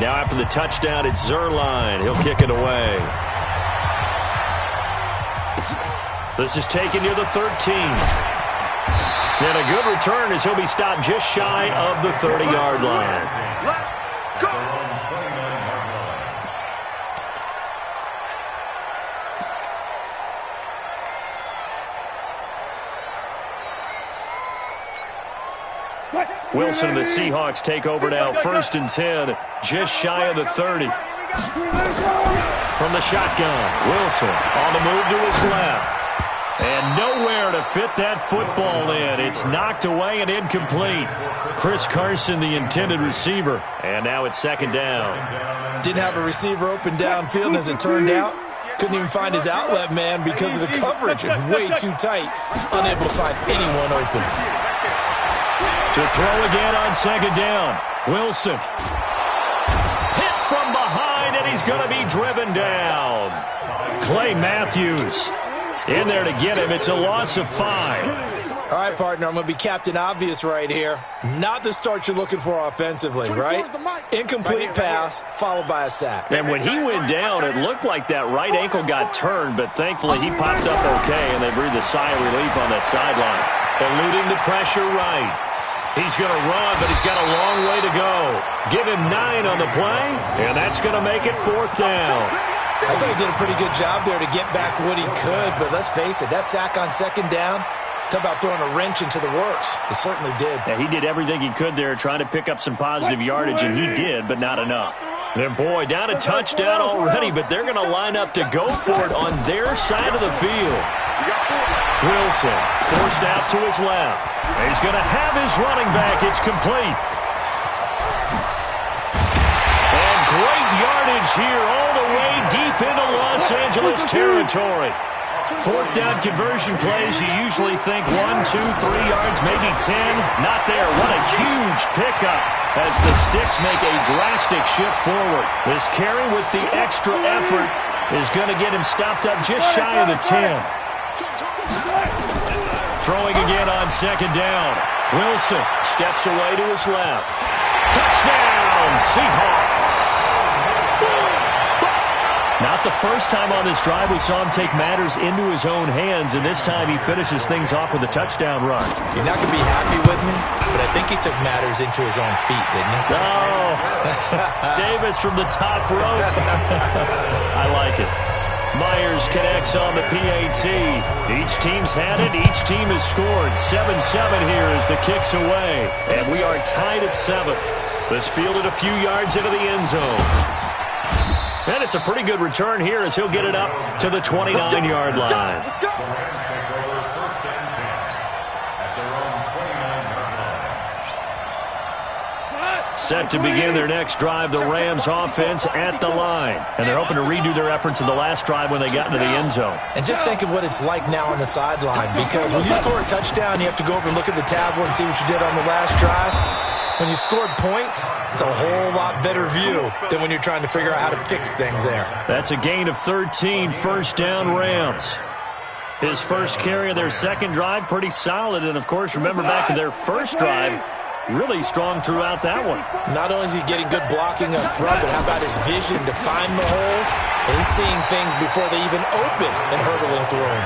Now after the touchdown, it's Zerline. He'll kick it away. This is taken near the 13. And a good return as he'll be stopped just shy of the 30-yard line. Let's go! Wilson and the Seahawks take over now. 1st and 10, just shy of the 30. From the shotgun, Wilson on the move to his left. And nowhere to fit that football in. It's knocked away and incomplete. Chris Carson, the intended receiver. And now it's 2nd down. Didn't have a receiver open downfield, and as it turned out, couldn't even find his outlet man because of the coverage. It was way too tight. Unable to find anyone open. To throw again on 2nd down. Wilson. Hit from behind, and he's going to be driven down. Clay Matthews in there to get him. It's a loss of 5. All right, partner, I'm going to be Captain Obvious right here. Not the start you're looking for offensively, right? Incomplete pass, followed by a sack. And when he went down, it looked like that right ankle got turned, but thankfully he popped up okay, and they breathed a sigh of relief on that sideline. Eluding the pressure right. He's going to run, but he's got a long way to go. Give him 9 on the play, and that's going to make it 4th down. I thought he did a pretty good job there to get back what he could, but let's face it, that sack on 2nd down, talk about throwing a wrench into the works. It certainly did. Yeah, he did everything he could there trying to pick up some positive yardage, and he did, but not enough. And boy, down a touchdown already, but they're going to line up to go for it on their side of the field. Wilson forced out to his left. He's going to have his running back. It's complete. And great yardage here all the way deep into Los Angeles territory. 4th down conversion plays, you usually think 1, 2, 3 yards, maybe 10. Not there. What a huge pickup as the Sticks make a drastic shift forward. This carry with the extra effort is going to get him stopped up just shy of the 10. Throwing again on 2nd down. Wilson steps away to his left. Touchdown, Seahawks. Not the first time on this drive we saw him take matters into his own hands, and this time he finishes things off with a touchdown run. You're not going to be happy with me, but I think he took matters into his own feet, didn't he? Oh, Davis from the top rope. I like it. Myers connects on the PAT. Each team's had it. Each team has scored. 7-7 here as the kick's away. And we are tied at 7. This fielded a few yards into the end zone. And it's a pretty good return here as he'll get it up to the 29-yard line. Set to begin their next drive, the Rams offense at the line. And they're hoping to redo their efforts in the last drive when they got into the end zone. And just think of what it's like now on the sideline, because when you score a touchdown, you have to go over and look at the tablet and see what you did on the last drive. When you scored points, it's a whole lot better view than when you're trying to figure out how to fix things there. That's a gain of 13, 1st down Rams. His first carry of their second drive, pretty solid. And, of course, remember back to their first drive, really strong throughout that one. Not only is he getting good blocking up front, but how about his vision to find the holes? And he's seeing things before they even open and hurdling through them.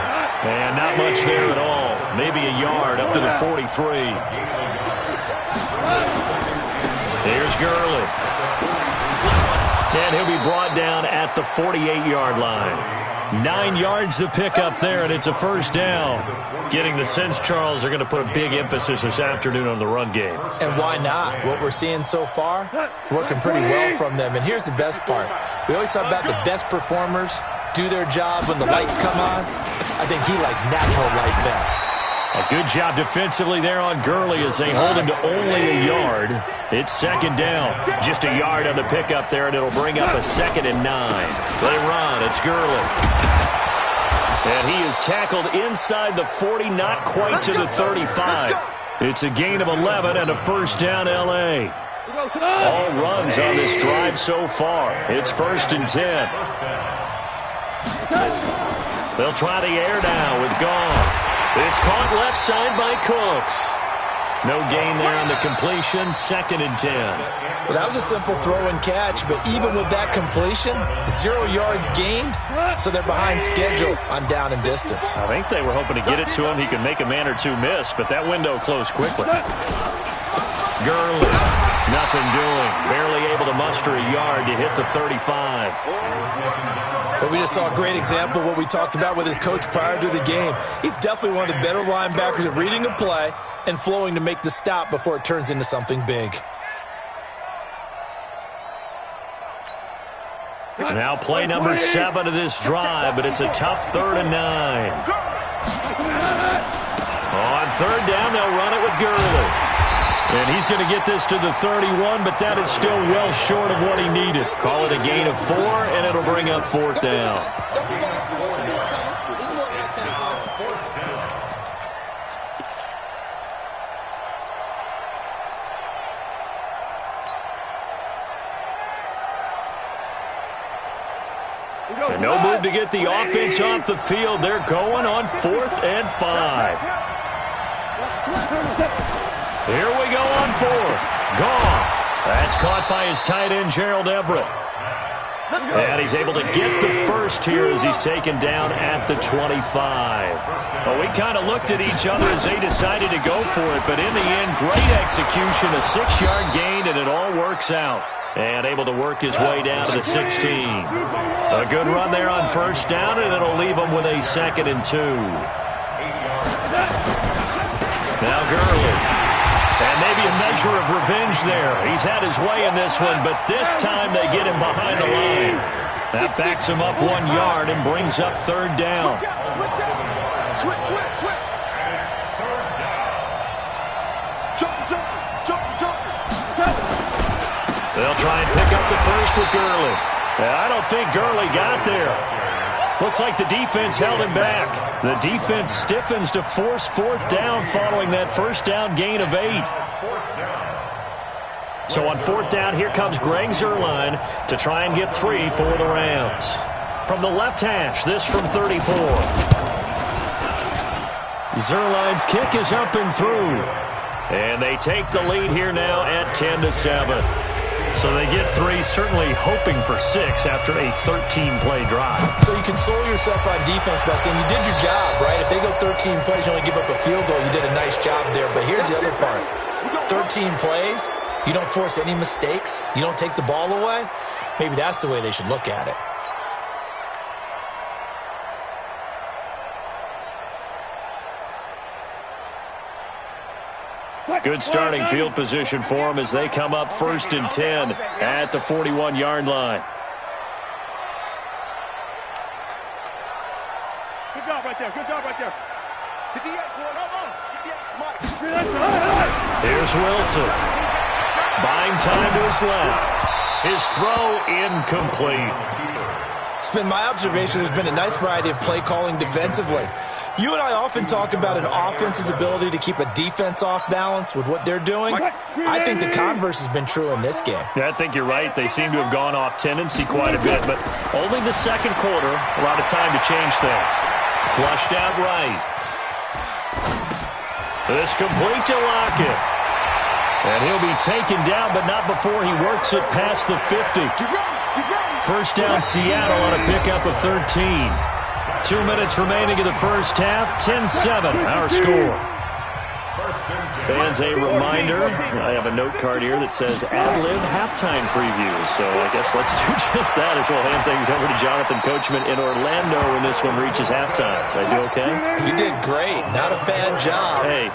And not much there at all. Maybe a yard up to the 43. Here's Gurley. And he'll be brought down at the 48-yard line. 9 yards to pick up there, and it's a 1st down. Getting the sense, Charles, they're going to put a big emphasis this afternoon on the run game. And why not? What we're seeing so far, it's working pretty well from them. And here's the best part. We always talk about the best performers do their job when the lights come on. I think he likes natural light best. A good job defensively there on Gurley as they hold him to only a yard. It's 2nd down. Just a yard on the pickup there, and it'll bring up a 2nd and 9. They run. It's Gurley. And he is tackled inside the 40, not quite to the 35. It's a gain of 11 and a 1st down L.A. All runs on this drive so far. It's 1st and 10. They'll try the air now with Goff. It's caught left side by Cooks. No gain there on the completion, 2nd and 10. Well, that was a simple throw and catch, but even with that completion, 0 yards gained, so they're behind schedule on down and distance. I think they were hoping to get it to him. He could make a man or two miss, but that window closed quickly. Gurley, nothing doing. Barely able to muster a yard to hit the 35. But we just saw a great example of what we talked about with his coach prior to the game. He's definitely one of the better linebackers at reading a play and flowing to make the stop before it turns into something big. Now play number 7 of this drive, but it's a tough 3rd and 9. On 3rd down, they'll run it with Gurley. And he's going to get this to the 31, but that is still well short of what he needed. Call it a gain of 4, and it'll bring up 4th down. And no move to get the offense off the field. They're going on 4th and 5. Here we go on 4th. Goff. That's caught by his tight end, Gerald Everett. And he's able to get the first here as he's taken down at the 25. Well, we kind of looked at each other as they decided to go for it, but in the end, great execution, a 6-yard gain, and it all works out. And able to work his way down to the 16. A good run there on 1st down, and it'll leave him with a 2nd and 2. Now Gurley. And maybe a measure of revenge there. He's had his way in this one, but this time they get him behind the line. That backs him up 1 yard and brings up 3rd down. They'll try and pick up the first with Gurley. I don't think Gurley got there. Looks like the defense held him back. The defense stiffens to force 4th down following that 1st down gain of 8. So on 4th down, here comes Greg Zuerlein to try and get 3 for the Rams. From the left hash, this from 34. Zuerlein's kick is up and through. And they take the lead here now at 10-7. So they get 3, certainly hoping for 6 after a 13-play drive. So you console yourself on defense by saying you did your job, right? If they go 13 plays, you only give up a field goal, you did a nice job there. But here's the other part. 13 plays, you don't force any mistakes, you don't take the ball away. Maybe that's the way they should look at it. Good starting field position for them as they come up 1st and 10 at the 41-yard line. Good job right there. Good job right there. Here's Wilson. Buying time to his left. His throw incomplete. It's been my observation there's been a nice variety of play calling defensively. You and I often talk about an offense's ability to keep a defense off balance with what they're doing. I think the converse has been true in this game. Yeah, I think you're right. They seem to have gone off tendency quite a bit, but only the 2nd quarter, a lot of time to change things. Flushed out right. This complete to Lockett. And he'll be taken down, but not before he works it past the 50. 1st down Seattle on a pickup of 13. 2 minutes remaining in the 1st half. 10-7, our score. Fans, a reminder, I have a note card here that says ad-lib halftime previews. So I guess let's do just that as we'll hand things over to Jonathan Coachman in Orlando when this one reaches halftime. Did I do okay? You did great. Not a bad job. Hey.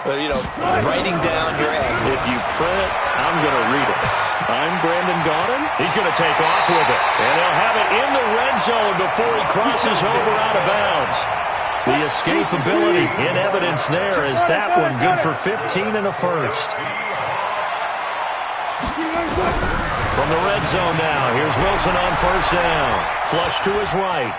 Writing down your ad. If you print it, I'm going to read it. I'm Brandon Gaudin. He's going to take off with it. And he'll have it in the red zone before he crosses over out of bounds. The escapability in evidence there is that one good for 15 and a first. From the red zone now, here's Wilson on 1st down. Flush to his right.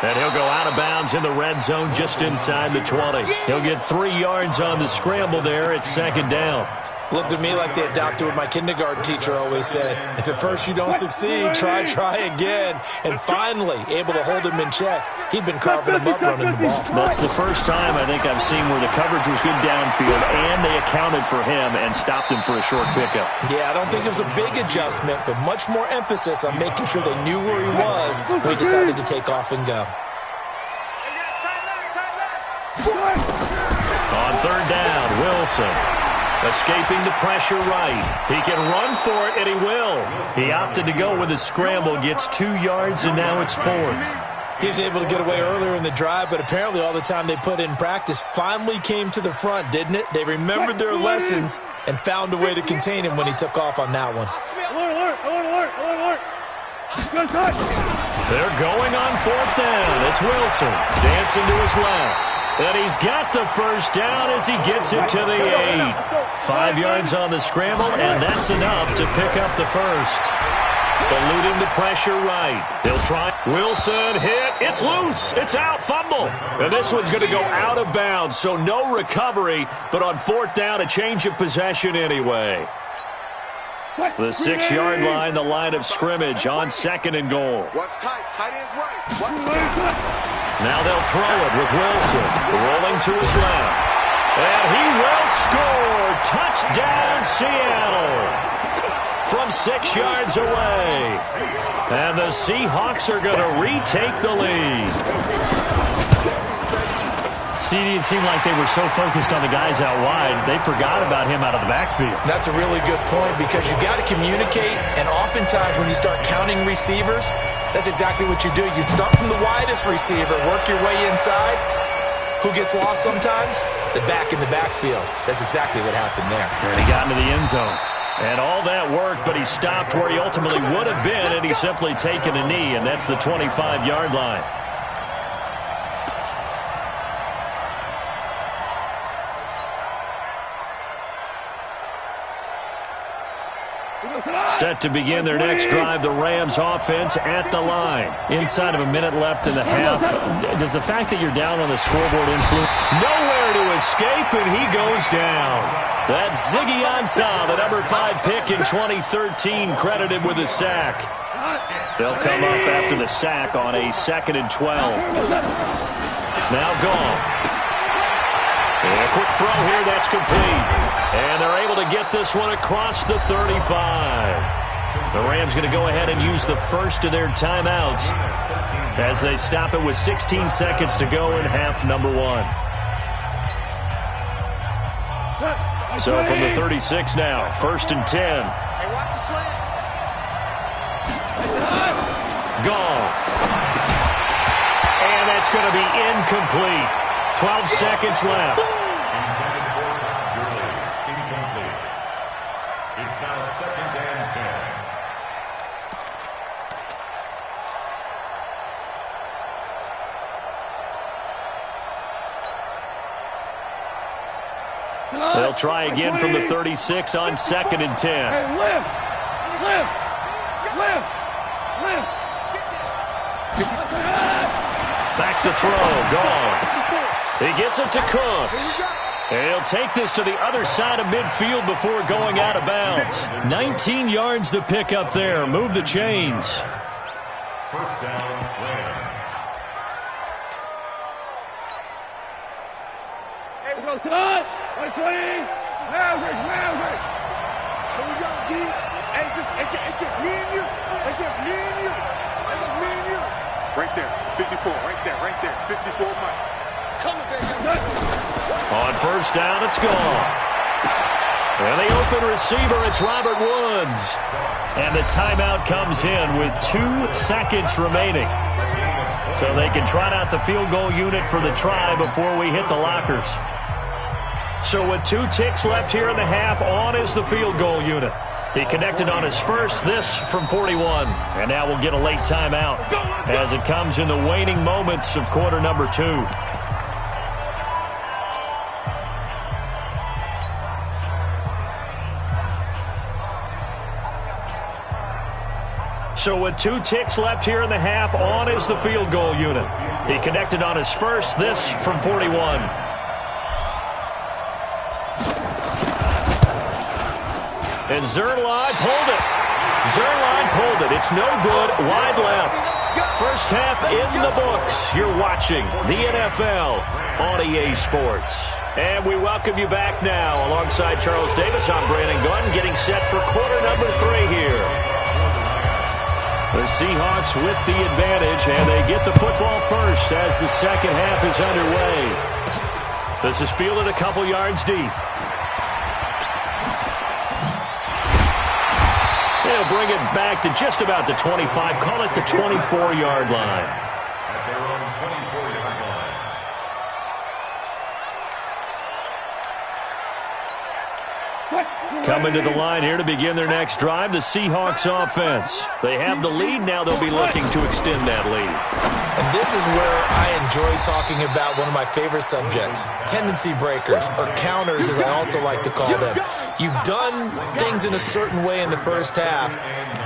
And he'll go out of bounds in the red zone just inside the 20. He'll get 3 yards on the scramble there at 2nd down. Looked to me like they adopted what my kindergarten teacher always said. If at first you don't succeed, try again. And finally, able to hold him in check. He'd been carving him up running the ball. That's the first time I think I've seen where the coverage was good downfield and they accounted for him and stopped him for a short pickup. Yeah, I don't think it was a big adjustment, but much more emphasis on making sure they knew where he was when he decided to take off and go. On third down, Wilson. Escaping the pressure right. He can run for it, and he will. He opted to go with a scramble, gets 2 yards, and now it's 4th. He was able to get away earlier in the drive, but apparently all the time they put in practice finally came to the front, didn't it? They remembered their lessons and found a way to contain him when he took off on that one. Alert. Good touch. They're going on 4th down. It's Wilson dancing to his left. And he's got the first down as he gets it to the 8. 5 yards on the scramble, and that's enough to pick up the first. Eluding the pressure right. They'll try. Wilson hit. It's loose. It's out. Fumble. And this one's going to go out of bounds, so no recovery. But on 4th down, a change of possession anyway. The 6-yard line, the line of scrimmage on 2nd and goal. What's tight? Tight end's right. Now they'll throw it with Wilson. Rolling to his left. And he will score. Touchdown, Seattle. From 6 yards away. And the Seahawks are going to retake the lead. It seemed like they were so focused on the guys out wide, they forgot about him out of the backfield. That's a really good point because you've got to communicate, and oftentimes when you start counting receivers, that's exactly what you do. You start from the widest receiver, work your way inside. Who gets lost sometimes? The back in the backfield. That's exactly what happened there. And he got into the end zone. And all that worked, but he stopped where he ultimately would have been, and he's simply taken a knee, and that's the 25-yard line. Set to begin their next drive, the Rams offense at the line. Inside of a minute left in the half. Does the fact that you're down on the scoreboard influence? Nowhere to escape, and he goes down. That's Ziggy Ansah, the number 5 pick in 2013, credited with a sack. They'll come up after the sack on a 2nd and 12. Now gone. And a quick throw here, that's complete. And they're able to get this one across the 35. The Rams going to go ahead and use the first of their timeouts as they stop it with 16 seconds to go in half number 1. So from the 36 now, 1st and 10. Hey, watch the slant. Gone. And that's going to be incomplete. 12 seconds left. It's now 2nd and 10. They'll try again from the 36 on 2nd and 10. Hey, lift. Back to throw. Gone. He gets it to Cooks. And he'll take this to the other side of midfield before going out of bounds. 19 yards to pick up there. Move the chains. 1st down, Rams. Hey, we go tonight. One clean. Maverick. Here we go, G. Hey, it's just me and you. It's just me and you. Right there. 54. Right there. 54, Mike. Come on, baby. On 1st down, it's gone. And the open receiver, it's Robert Woods. And the timeout comes in with 2 seconds remaining. So they can trot out the field goal unit for the try before we hit the lockers. So with 2 ticks left here in the half, on is the field goal unit. He connected on his first, this from 41. And now we'll get a late timeout as it comes in the waning moments of quarter number 2. So with 2 ticks left here in the half, on is the field goal unit. He connected on his first, this from 41. And Zerline pulled it. Zerline pulled it. It's no good. Wide left. First half in the books. You're watching the NFL on EA Sports. And we welcome you back now. Alongside Charles Davis, I'm Brandon Gunn, getting set for quarter number 3 here. The Seahawks with the advantage, and they get the football first as the second half is underway. This is fielded a couple yards deep. They'll bring it back to just about the 25. Call it the 24-yard line. At their own 24-yard line. Coming to the line here to begin their next drive, the Seahawks offense. They have the lead. Now they'll be looking to extend that lead. And this is where I enjoy talking about one of my favorite subjects, tendency breakers, or counters as I also like to call them. You've done things in a certain way in the first half,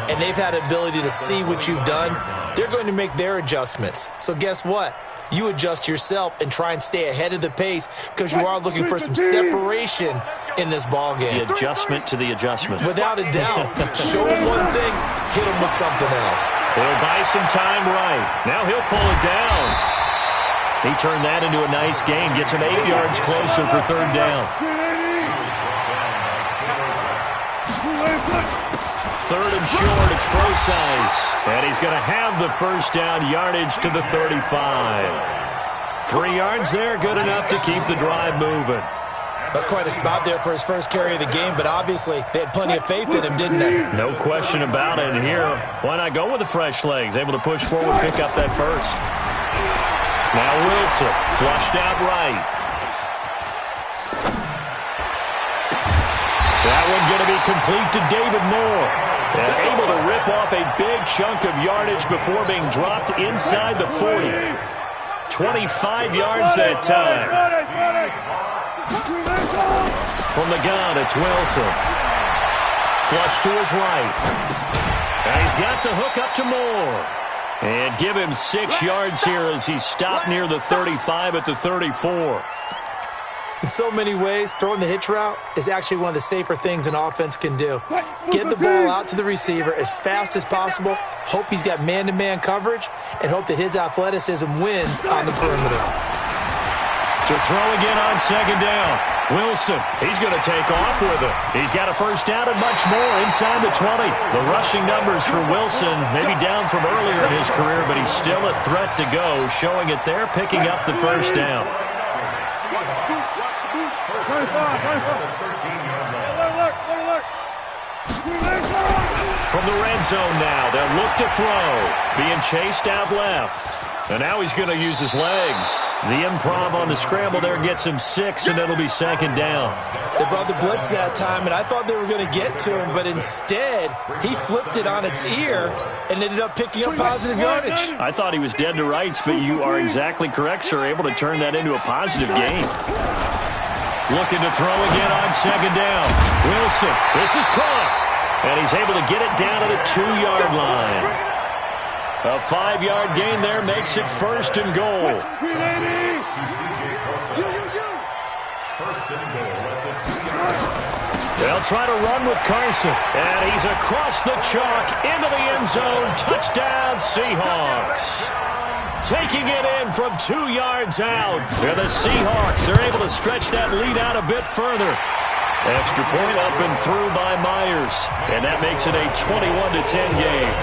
and they've had the ability to see what you've done. They're going to make their adjustments. So guess what? You adjust yourself and try and stay ahead of the pace because you are looking for some separation in this ball game. The adjustment to the adjustment. Without a doubt. Show him one thing, hit him with something else. He'll buy some time right. Now he'll pull it down. He turned that into a nice gain. Gets him 8 yards closer for third down. Third and short, it's Procise. And he's going to have the first down, yardage to the 35. 3 yards there, good enough to keep the drive moving. That's quite a spot there for his first carry of the game, but obviously they had plenty of faith in him, didn't they? No question about it. And here, why not go with the fresh legs? Able to push forward, pick up that first. Now Wilson, flushed out right. That one going to be complete to David Moore. And able to rip off a big chunk of yardage before being dropped inside the 40. 25 yards that time. From the gun, it's Wilson. Flush to his right. And he's got the hook up to Moore. And give him 6 yards here as he's stopped near the 35 at the 34. In so many ways, throwing the hitch route is actually one of the safer things an offense can do. Get the ball out to the receiver as fast as possible, hope he's got man-to-man coverage, and hope that his athleticism wins on the perimeter. To throw again on second down. Wilson, he's going to take off with it. He's got a first down and much more inside the 20. The rushing numbers for Wilson, maybe down from earlier in his career, but he's still a threat to go, showing it there, picking up the first down. From the red zone now, they'll look to throw. Being chased out left. And now he's going to use his legs. The improv on the scramble there gets him 6, and it'll be second down. They brought the blitz that time, and I thought they were going to get to him, but instead, he flipped it on its ear and ended up picking up positive yardage. I thought he was dead to rights, but you are exactly correct, sir. Able to turn that into a positive gain. Looking to throw again on second down. Wilson, this is caught. And he's able to get it down to the 2-yard line. A 5-yard gain there makes it first and goal. They'll try to run with Carson. And he's across the chalk into the end zone. Touchdown, Seahawks. Taking it in from 2 yards out. And the Seahawks are able to stretch that lead out a bit further. Extra point up and through by Myers. And that makes it a 21-10 game.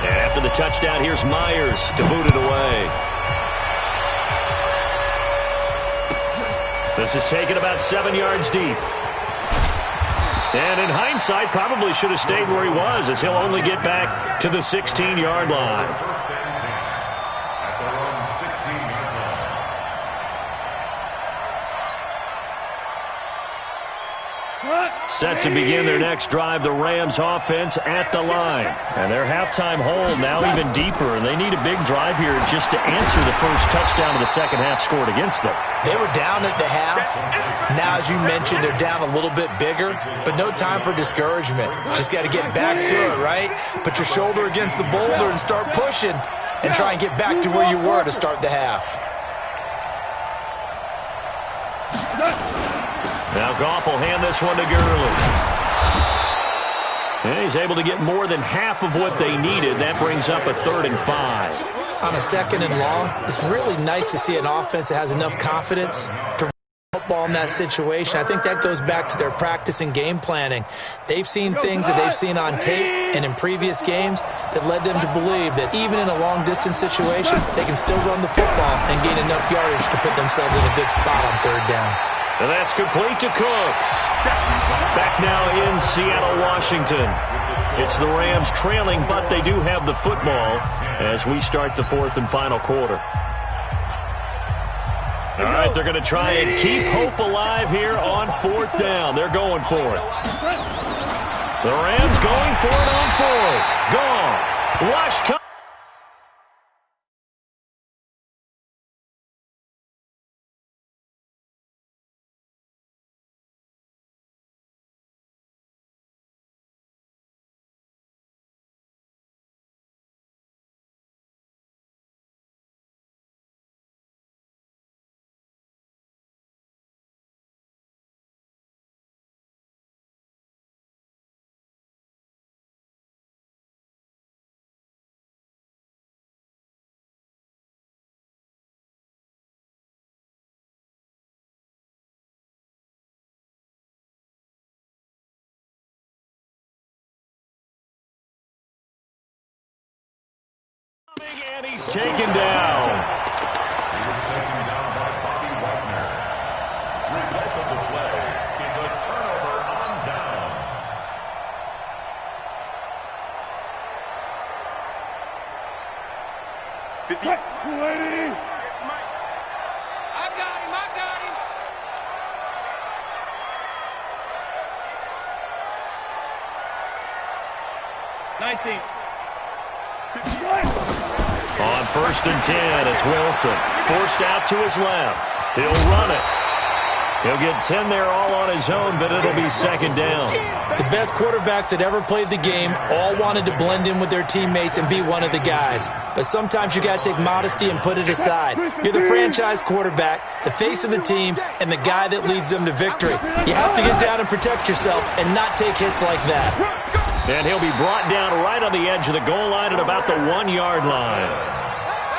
And after the touchdown, here's Myers to boot it away. This is taken about 7 yards deep. And in hindsight, probably should have stayed where he was, as he'll only get back to the 16-yard line. Set to begin their next drive, the Rams offense at the line. And their halftime hold now even deeper, and they need a big drive here just to answer the first touchdown of the second half scored against them. They were down at the half. Now, as you mentioned, they're down a little bit bigger, but no time for discouragement. Just got to get back to it, right? Put your shoulder against the boulder and start pushing and try and get back to where you were to start the half. Now Goff will hand this one to Gurley. was able to get more than half of what they needed. That brings up a 3rd and 5. On a 2nd and long, it's really nice to see an offense that has enough confidence to football in that situation. I think that goes back to their practice and game planning. They've seen things that they've seen on tape and in previous games that led them to believe that even in a long-distance situation, they can still run the football and gain enough yardage to put themselves in a good spot on 3rd down. And that's complete to Cooks. Back now in Seattle, Washington. It's the Rams trailing, but they do have the football as we start the 4th and final quarter. All right, they're going to try and keep hope alive here on 4th down. They're going for it. The Rams going for it on 4th. Gone. Rush. And he's taken down. He was taken down by Bobby Wagner. Result of the play is a turnover on downs. I got him. 19. On 1st and 10, it's Wilson. Forced out to his left. He'll run it. He'll get 10 there all on his own, but it'll be 2nd down. The best quarterbacks that ever played the game all wanted to blend in with their teammates and be one of the guys. But sometimes you got to take modesty and put it aside. You're the franchise quarterback, the face of the team, and the guy that leads them to victory. You have to get down and protect yourself and not take hits like that. And he'll be brought down right on the edge of the goal line at about the 1-yard line.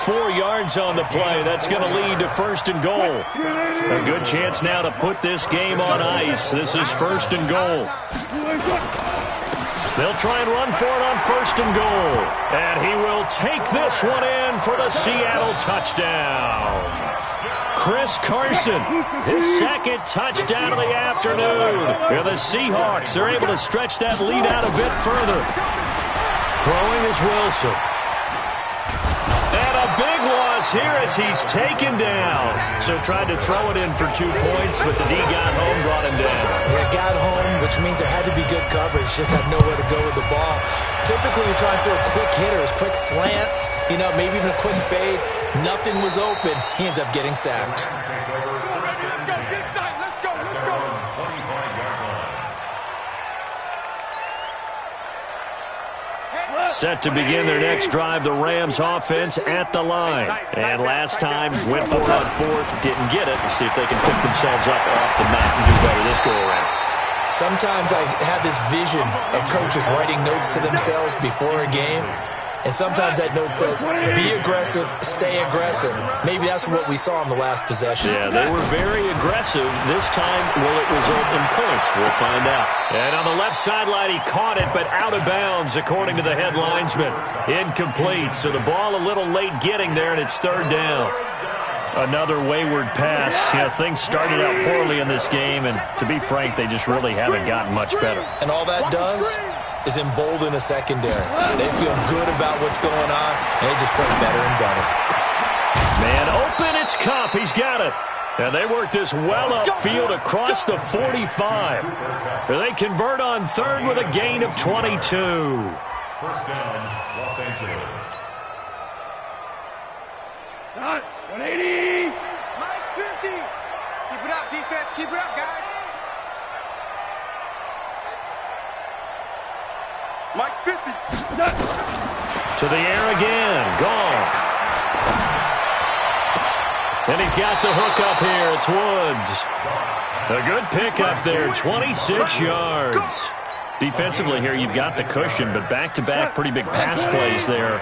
4 yards on the play. That's going to lead to 1st and goal. A good chance now to put this game on ice. This is 1st and goal. They'll try and run for it on 1st and goal. And he will take this one in for the Seattle touchdown. Chris Carson, his 2nd touchdown of the afternoon. And the Seahawks are able to stretch that lead out a bit further. Throwing is Wilson. And a big loss here as he's taken down. So tried to throw it in for 2 points, but the D got home, brought him down. Yeah, got home, which means there had to be good coverage. Just had nowhere to go with the ball. Typically, you're trying to throw quick hitters, quick slants, maybe even a quick fade. Nothing was open. He ends up getting sacked. Set to begin their next drive, the Rams offense at the line. And last time, went for it on 4th, didn't get it. We'll see if they can pick themselves up off the mat and do better this go-around. Sometimes I have this vision of coaches writing notes to themselves before a game. And sometimes that note says, be aggressive, stay aggressive. Maybe that's what we saw in the last possession. Yeah, they were very aggressive. This time, will it result in points? We'll find out. And on the left sideline, he caught it, but out of bounds, according to the head linesman. Incomplete, so the ball a little late getting there, and it's 3rd down. Another wayward pass. Things started out poorly in this game, and to be frank, they just really haven't gotten much better. And all that does is embolden a secondary. They feel good about what's going on, and they just play better and better. Man open, it's Cup. He's got it. And they work this well upfield across the 45. They convert on 3rd with a gain of 22. 1st down, Los Angeles. 180. Mike 50. Keep it up, defense. Keep it up, guys. Mike's 50. To the air again. Gone. And he's got the hook up here. It's Woods. A good pickup there. 26 yards. Defensively here, you've got the cushion, but back-to-back pretty big pass plays there.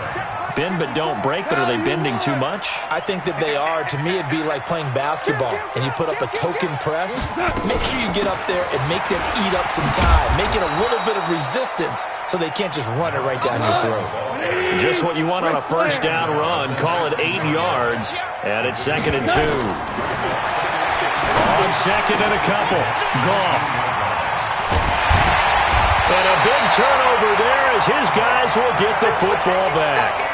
Bend but don't break, but are they bending too much? I think that they are. To me, it'd be like playing basketball, and you put up a token press. Make sure you get up there and make them eat up some time. Make it a little bit of resistance so they can't just run it right down your throat. Just what you want on a first down run. Call it 8 yards, and it's 2nd and 2. On 2nd and a couple. Goff. And a big turnover there as his guys will get the football back.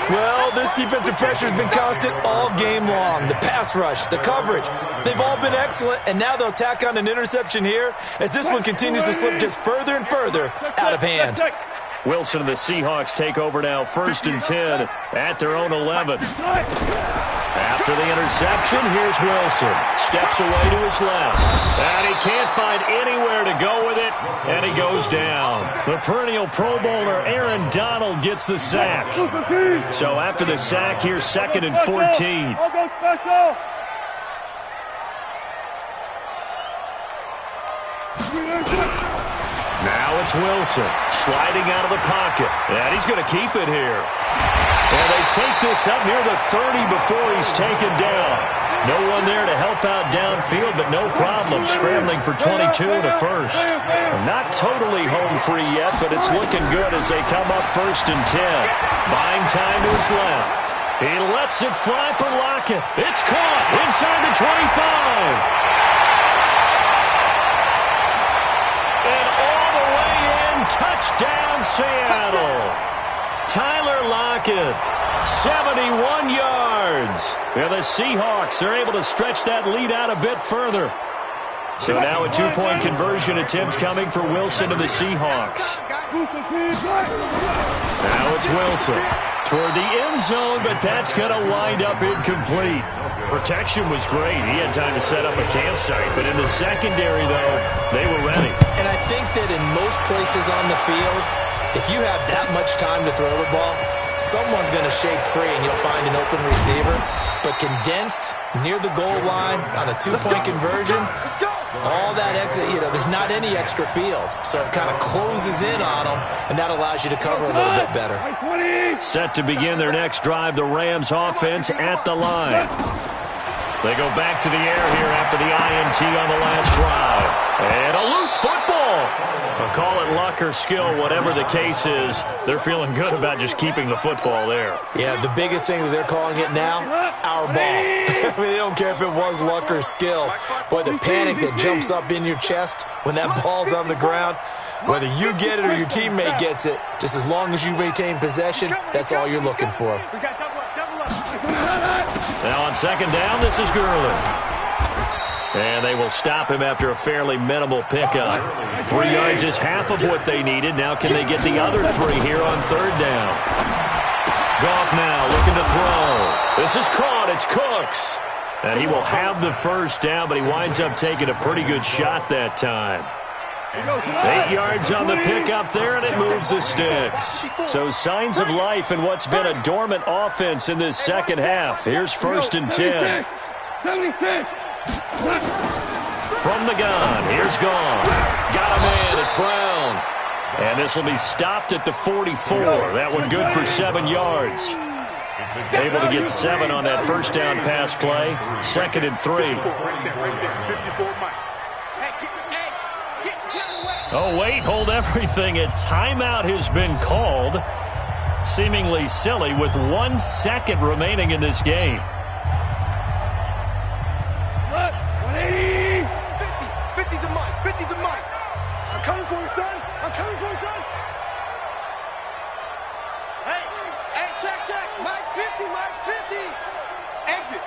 Well, this defensive pressure has been constant all game long. The pass rush, the coverage, they've all been excellent, and now they'll tack on an interception here as this one continues to slip just further and further out of hand. Wilson and the Seahawks take over now, 1st and 10 at their own 11. After the interception, here's Wilson. Steps away to his left. And he can't find anywhere to go with it, and he goes down. The perennial Pro Bowler Aaron Donald gets the sack. So after the sack, here's 2nd and 14. Now it's Wilson sliding out of the pocket. And he's going to keep it here. And they take this up near the 30 before he's taken down. No one there to help out downfield, but no problem. Scrambling for 22 and a first. Not totally home free yet, but it's looking good as they come up 1st and 10. Buying time to his left. He lets it fly for Lockett. It's caught inside the 25. Touchdown, Seattle. Tyler Lockett, 71 yards. And the Seahawks are able to stretch that lead out a bit further. So now a 2-point conversion attempt coming for Wilson and the Seahawks. Now it's Wilson toward the end zone, but that's going to wind up incomplete. Protection was great. He had time to set up a campsite, but in the secondary, though, they were ready. And I think that in most places on the field, if you have that much time to throw the ball, someone's going to shake free and you'll find an open receiver. But condensed near the goal line on a 2-point conversion, all that exit, there's not any extra field. So it kind of closes in on them, and that allows you to cover a little bit better. Set to begin their next drive, the Rams offense at the line. They go back to the air here after the INT on the last drive. And a loose football. I'll call it luck or skill, whatever the case is. They're feeling good about just keeping the football there. Yeah, the biggest thing that they're calling it now, our ball. I mean, they don't care if it was luck or skill. Boy, the panic that jumps up in your chest when that ball's on the ground, whether you get it or your teammate gets it, just as long as you retain possession, that's all you're looking for. Now on 2nd down, this is Gurley. And they will stop him after a fairly minimal pickup. 3 yards is half of what they needed. Now can they get the other 3 here on 3rd down? Goff now looking to throw. This is caught. It's Cooks. And he will have the 1st down, but he winds up taking a pretty good shot that time. 8 yards on the pickup there, and it moves the sticks. So signs of life in what's been a dormant offense in this second half. Here's 1st and 10. 76. From the gun, here's Gone. Got him in, it's Brown. And this will be stopped at the 44. That one good for 7 yards. Able to get 7 on that 1st down pass play. 2nd and 3. Oh, wait, hold everything. A timeout has been called. Seemingly silly with 1 second remaining in this game. 50 to Mike. 50 to Mike. I'm coming for you, son. I'm coming for you, son. Hey, check. Mike 50, Mike 50. Exit.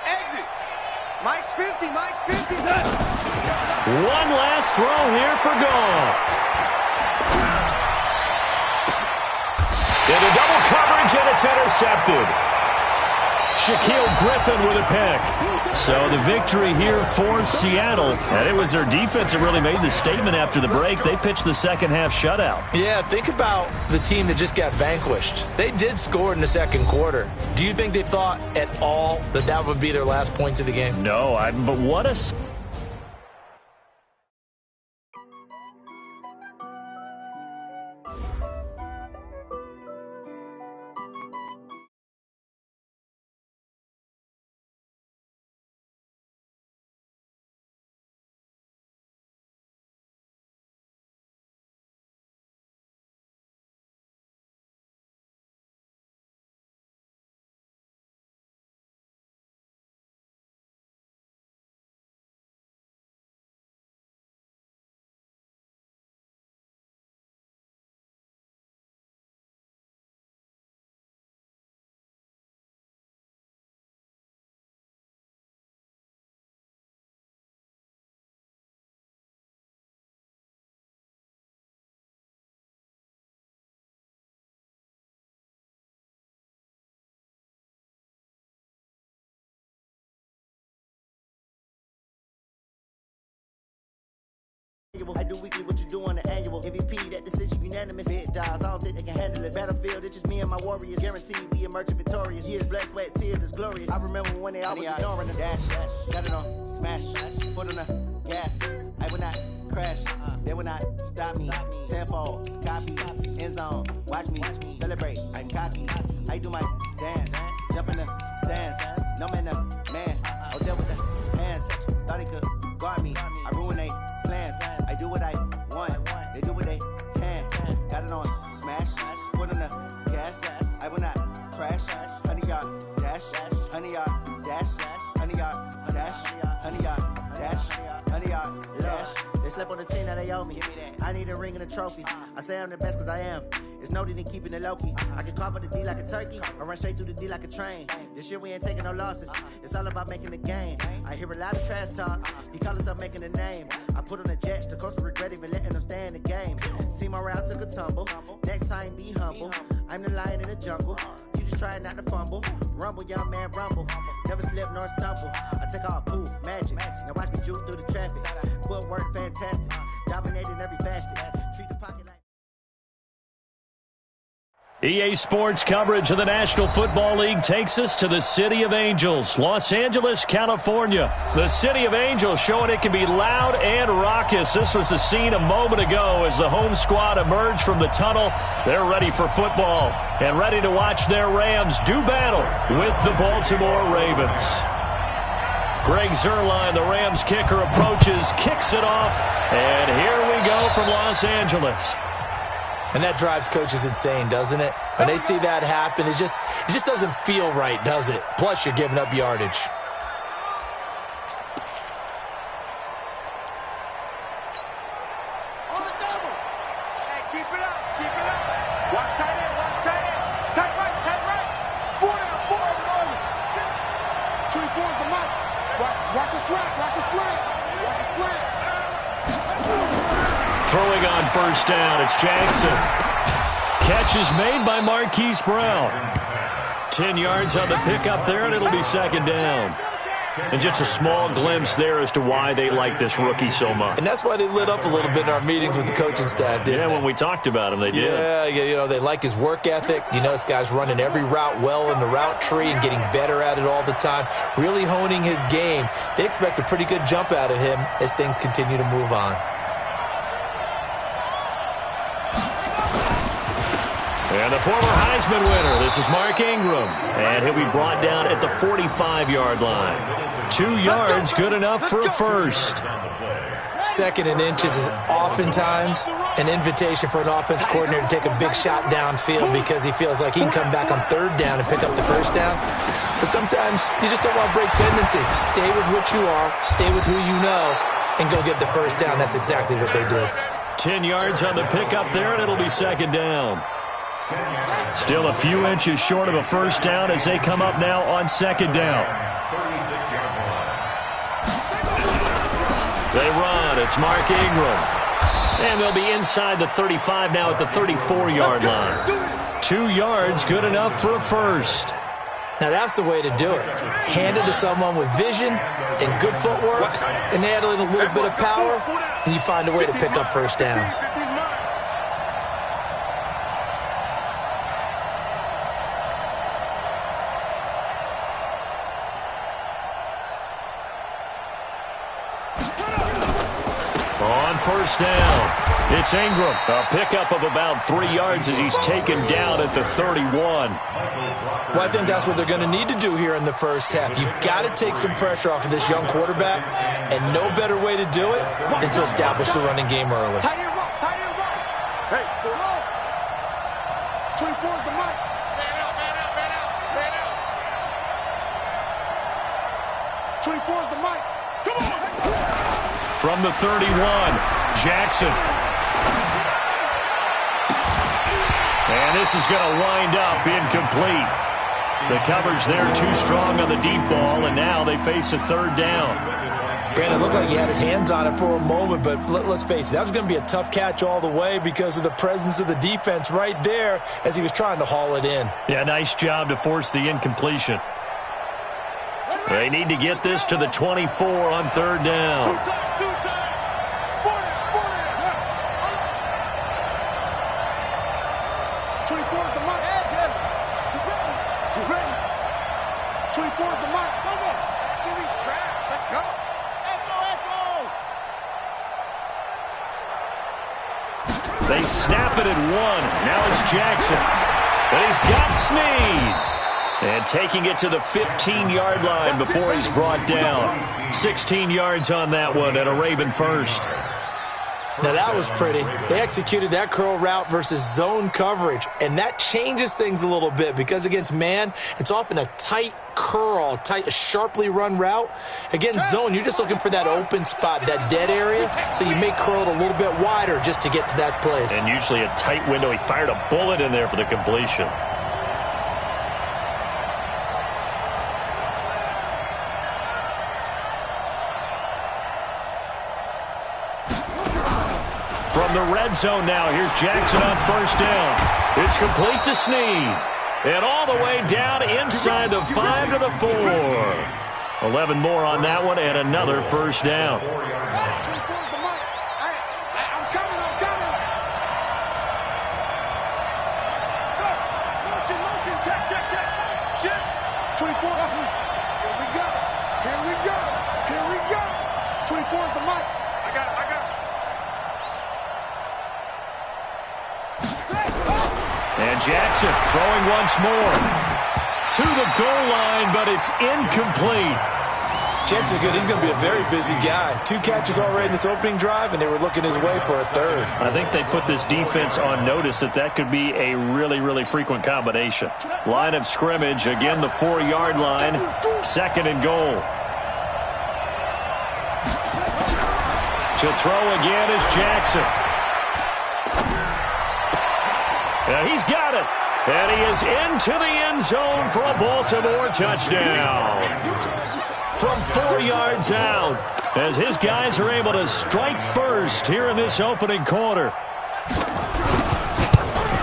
Mike's 50, Mike's 50. One last throw here for Goff. Into double coverage, and it's intercepted. Shaquille Griffin with a pick. So the victory here for Seattle. And it was their defense that really made the statement after the break. They pitched the second half shutout. Yeah, think about the team that just got vanquished. They did score in the second quarter. Do you think they thought at all that that would be their last points of the game? No, but what a... tangible. I do weekly what you do on the annual. MVP, that decision unanimous. Big dogs, I don't think they can handle it. Battlefield, it's just me and my warriors. Guaranteed we emerge victorious. Years, blood, sweat, tears is glorious. I remember when they always ignoring us. Dash, got it on, smash, foot on the gas. I will not crash, they will not stop me. Tenfold, copy, end zone, watch me celebrate. I copy, I do my dance, jump in the stands. No man, the man, oh there with the hands. Thought he could guard me, I ruin they plans. I do what I want, they do what they can. Got it on, smash, foot on the gas. I will not crash, 100-yard dash, 100-yard dash, 100-yard dash, 100-yard dash, 100-yard dash. They slept on the team that they owe me. I need a ring and a trophy. I say I'm the best cause I am. It's noted in keeping it low-key. I can carve up the D like a turkey or run straight through the D like a train. This year we ain't taking no losses. It's all about making the game. I hear a lot of trash talk. He call himself making a name. I put on the Jets. The coach will regret even letting them stay in the game. Team morale took a tumble. Next time be humble. I'm the lion in the jungle. You just trying not to fumble. Rumble, young man, rumble. Never slip nor stumble. I take off, poof, magic. Now watch me juke through the traffic. Footwork fantastic. Dominating every facet. Treat the pocket like EA Sports coverage of the National Football League takes us to the City of Angels, Los Angeles, California. The City of Angels showing it can be loud and raucous. This was the scene a moment ago as the home squad emerged from the tunnel. They're ready for football and ready to watch their Rams do battle with the Baltimore Ravens. Greg Zuerlein, the Rams kicker, approaches, kicks it off, and here we go from Los Angeles. And that drives coaches insane, doesn't it? When they see that happen, it just doesn't feel right, does it? Plus, you're giving up yardage. On the double. Hey, keep it up, keep it up. Watch tight end, watch tight end. Tight right, tight right. 4 down, 4 over. 24 is the mic. Watch a slant, watch a slant. Watch a slant. Throwing on first down, it's Jackson. Catch is made by Marquise Brown. 10 yards on the pickup there, and it'll be second down. And just a small glimpse there as to why they like this rookie so much. And that's why they lit up a little bit in our meetings with the coaching staff, didn't they? When we talked about him, they did. Yeah, they like his work ethic. You know, this guy's running every route well in the route tree and getting better at it all the time, really honing his game. They expect a pretty good jump out of him as things continue to move on. And the former Heisman winner, this is Mark Ingram. And he'll be brought down at the 45-yard line. 2 yards, good enough for a first. Second and inches is oftentimes an invitation for an offense coordinator to take a big shot downfield because he feels like he can come back on third down and pick up the first down. But sometimes you just don't want to break tendency. Stay with what you are, stay with who you know, and go get the first down. That's exactly what they did. 10 yards on the pickup there, and it'll be second down. Still a few inches short of a first down as they come up now on second down. They run. It's Mark Ingram. And they'll be inside the 35 now at the 34-yard line. 2 yards, good enough for a first. Now that's the way to do it. Hand it to someone with vision and good footwork, and add in a little bit of power, and you find a way to pick up first downs. First down. It's Ingram. A pickup of about 3 yards as he's taken down at the 31. Well, I think that's what they're going to need to do here in the first half. You've got to take some pressure off of this young quarterback, and no better way to do it than to establish the running game early. Tight end right, tight end right. Hey, 24 is the mic. Man out, man out, man out, man out. 24 is the mic. Come on. From the 31, Jackson. And this is going to wind up incomplete. The coverage there too strong on the deep ball, and now they face a third down. Brandon, it looked like he had his hands on it for a moment, but let's face it, that was going to be a tough catch all the way because of the presence of the defense right there as he was trying to haul it in. Yeah, nice job to force the incompletion. They need to get this to the 24 on third down. 24 is the mark. Get ready. 24 is the mark. Go. Give these traps. Let's go. They snap it at 1. Now it's Jackson. But he's got Snead. And taking it to the 15-yard line before he's brought down. 16 yards on that one and a Raven first. Now that was pretty. They executed that curl route versus zone coverage, and that changes things a little bit because against man, it's often a tight curl, a sharply run route. Against zone, you're just looking for that open spot, that dead area, so you may curl it a little bit wider just to get to that place. And usually a tight window. He fired a bullet in there for the completion. From the red zone now, here's Jackson on first down. It's complete to Snead. And all the way down inside the 5 to the 4. 11 more on that one and another first down. I'm coming. Go. Motion. Check. Shift. 24. Here we go. 24 is the mark. I got it. And Jackson throwing once more to the goal line, but it's incomplete. Chance is good. He's going to be a very busy guy. 2 catches already in this opening drive, and they were looking his way for a third. I think they put this defense on notice that could be a really, really frequent combination. Line of scrimmage, again the 4-yard line, 2nd and goal. To throw again is Jackson. And he's got it. And he is into the end zone for a Baltimore touchdown. From 4 yards out, as his guys are able to strike first here in this opening quarter.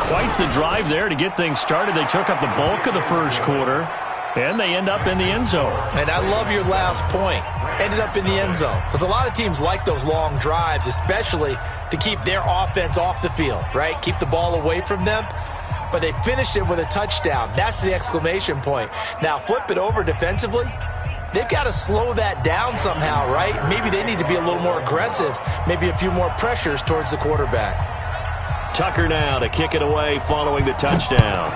Quite the drive there to get things started. They took up the bulk of the first quarter, and they end up in the end zone. And I love your last point. Ended up in the end zone. Because a lot of teams like those long drives, especially to keep their offense off the field, right? Keep the ball away from them. But they finished it with a touchdown. That's the exclamation point. Now, flip it over defensively. They've got to slow that down somehow, right? Maybe they need to be a little more aggressive. Maybe a few more pressures towards the quarterback. Tucker now to kick it away following the touchdown.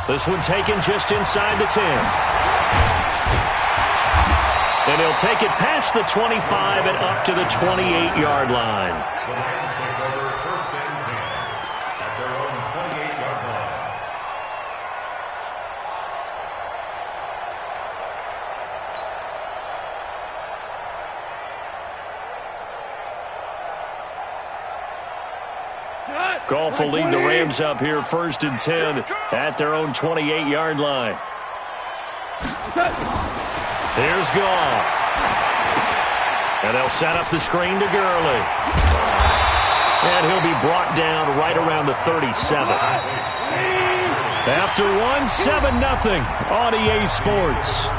This one taken just inside the 10. And he'll take it past the 25 and up to the 28-yard line. Goff will lead the Rams up here 1st and 10 at their own 28-yard line. Here's Goff. And they'll set up the screen to Gurley. And he'll be brought down right around the 37. After one, 7-0 on EA Sports.